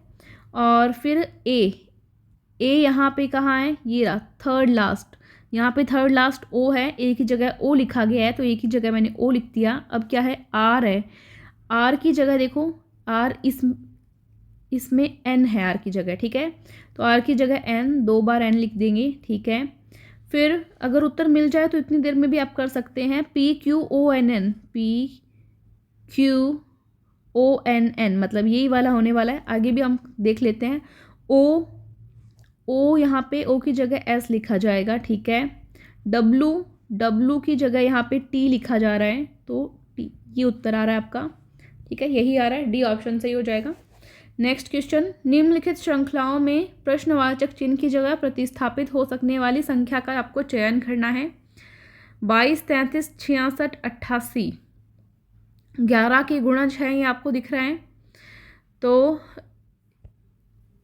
और फिर A यहाँ पे कहाँ है, ये रहा थर्ड लास्ट, यहाँ पे थर्ड लास्ट O है, A की जगह O लिखा गया है, तो A की जगह मैंने O लिख दिया। अब क्या है, R है, R की जगह देखो, R इसमें N है R की जगह। ठीक है, तो R की जगह N, 2 बार N लिख देंगे। ठीक है, फिर अगर उत्तर मिल जाए तो इतनी देर में भी आप कर सकते हैं, PQONN, PQONN, मतलब यही वाला होने वाला है। आगे भी हम देख लेते हैं, O यहाँ पे O की जगह S लिखा जाएगा। ठीक है, W की जगह यहाँ पे T लिखा जा रहा है, तो T, ये उत्तर आ रहा है आपका। ठीक है, यही आ रहा है, डी ऑप्शन सही हो जाएगा। नेक्स्ट क्वेश्चन, निम्नलिखित श्रृंखलाओं में प्रश्नवाचक चिन्ह की जगह प्रतिस्थापित हो सकने वाली संख्या का आपको चयन करना है। 22, 33, 66, 88, 11 के गुणज हैं, ये आपको दिख रहा है। तो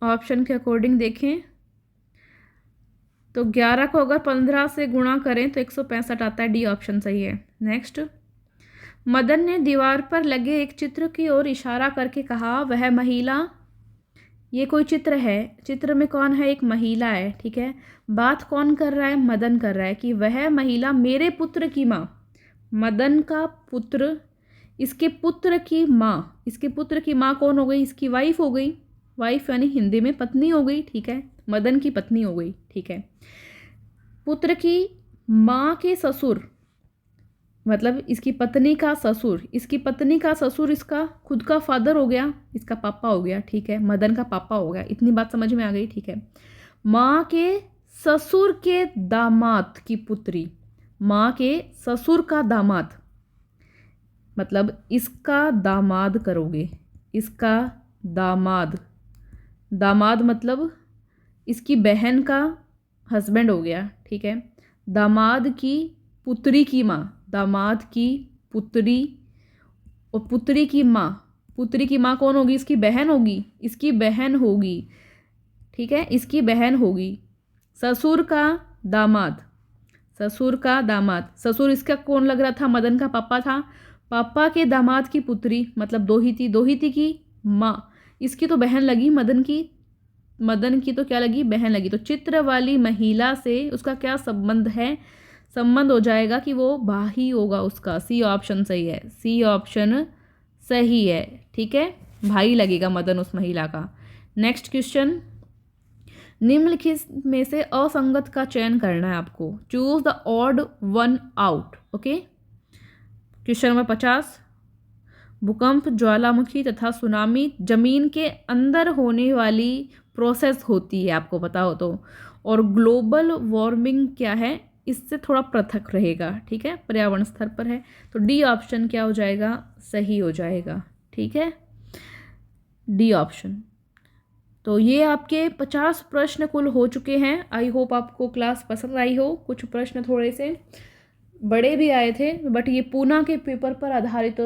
ऑप्शन के अकॉर्डिंग देखें तो 11 को अगर 15 से गुणा करें तो 165 आता है, डी ऑप्शन सही है। नेक्स्ट, मदन ने दीवार पर लगे एक चित्र की ओर इशारा करके कहा, वह महिला, ये कोई चित्र है, चित्र में कौन है, एक महिला है, ठीक है। बात कौन कर रहा है, मदन कर रहा है कि वह महिला मेरे पुत्र की माँ, मदन का पुत्र, इसके पुत्र की माँ, इसके पुत्र की माँ कौन हो गई, इसकी वाइफ हो गई, वाइफ यानी हिंदी में पत्नी हो गई, ठीक है, मदन की पत्नी हो गई, ठीक है। पुत्र की माँ के ससुर, मतलब इसकी पत्नी का ससुर, इसकी पत्नी का ससुर इसका खुद का फादर हो गया, इसका पापा हो गया, ठीक है, मदन का पापा हो गया। इतनी बात समझ में आ गई, ठीक है। माँ के ससुर के दामाद की पुत्री, माँ के ससुर का दामाद, मतलब इसका दामाद करोगे, इसका दामाद, दामाद मतलब इसकी बहन का हस्बैंड हो गया, ठीक है। दामाद की पुत्री की माँ, दामाद की पुत्री और पुत्री की माँ, पुत्री की माँ कौन होगी, इसकी बहन होगी, इसकी बहन होगी, ठीक है, इसकी बहन होगी। ससुर का दामाद, ससुर का दामाद, ससुर इसका कौन लग रहा था, मदन का पापा था, पापा के दामाद की पुत्री मतलब दोहिती, दोहिती की माँ, इसकी तो बहन लगी, मदन की तो क्या लगी, बहन लगी। तो चित्र वाली महिला से उसका क्या संबंध है, संबंध हो जाएगा कि वो भाई होगा उसका। सी ऑप्शन सही है, सी ऑप्शन सही है, ठीक है, भाई लगेगा मदन उस महिला का। नेक्स्ट क्वेश्चन, निम्नलिखित में से असंगत का चयन करना है आपको, choose the odd one out, okay. Question number 50, भूकंप, ज्वालामुखी तथा सुनामी जमीन के अंदर होने वाली प्रोसेस होती है, आपको पता हो तो, और ग्लोबल वार्मिंग क्या है, इससे थोड़ा पृथक रहेगा, ठीक है, पर्यावरण स्तर पर है। तो डी ऑप्शन क्या हो जाएगा, सही हो जाएगा, ठीक है, डी ऑप्शन। तो ये आपके 50 प्रश्न कुल हो चुके हैं। आई होप आपको क्लास पसंद आई हो। कुछ प्रश्न थोड़े से बड़े भी आए थे, बट ये पूना के पेपर पर आधारित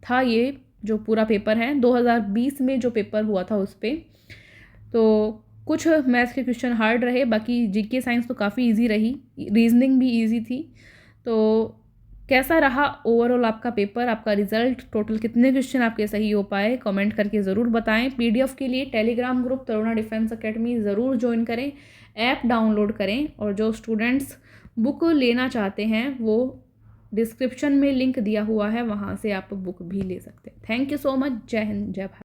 था, ये जो पूरा पेपर है 2020 में जो पेपर हुआ था उस पर। तो कुछ मैथ्स के क्वेश्चन हार्ड रहे, बाकी जीके साइंस तो काफ़ी इजी रही, रीजनिंग भी इजी थी। तो कैसा रहा ओवरऑल आपका पेपर, आपका रिजल्ट, टोटल कितने क्वेश्चन आपके सही हो पाए, कमेंट करके ज़रूर बताएं। पीडीएफ के लिए Telegram group Taruna defence academy ज़रूर ज्वाइन करें, ऐप डाउनलोड करें, और जो स्टूडेंट्स बुक लेना चाहते हैं वो डिस्क्रिप्शन में लिंक दिया हुआ है, वहाँ से आप बुक भी ले सकते हैं। Thank you so much. जय हिंद, जय भारत।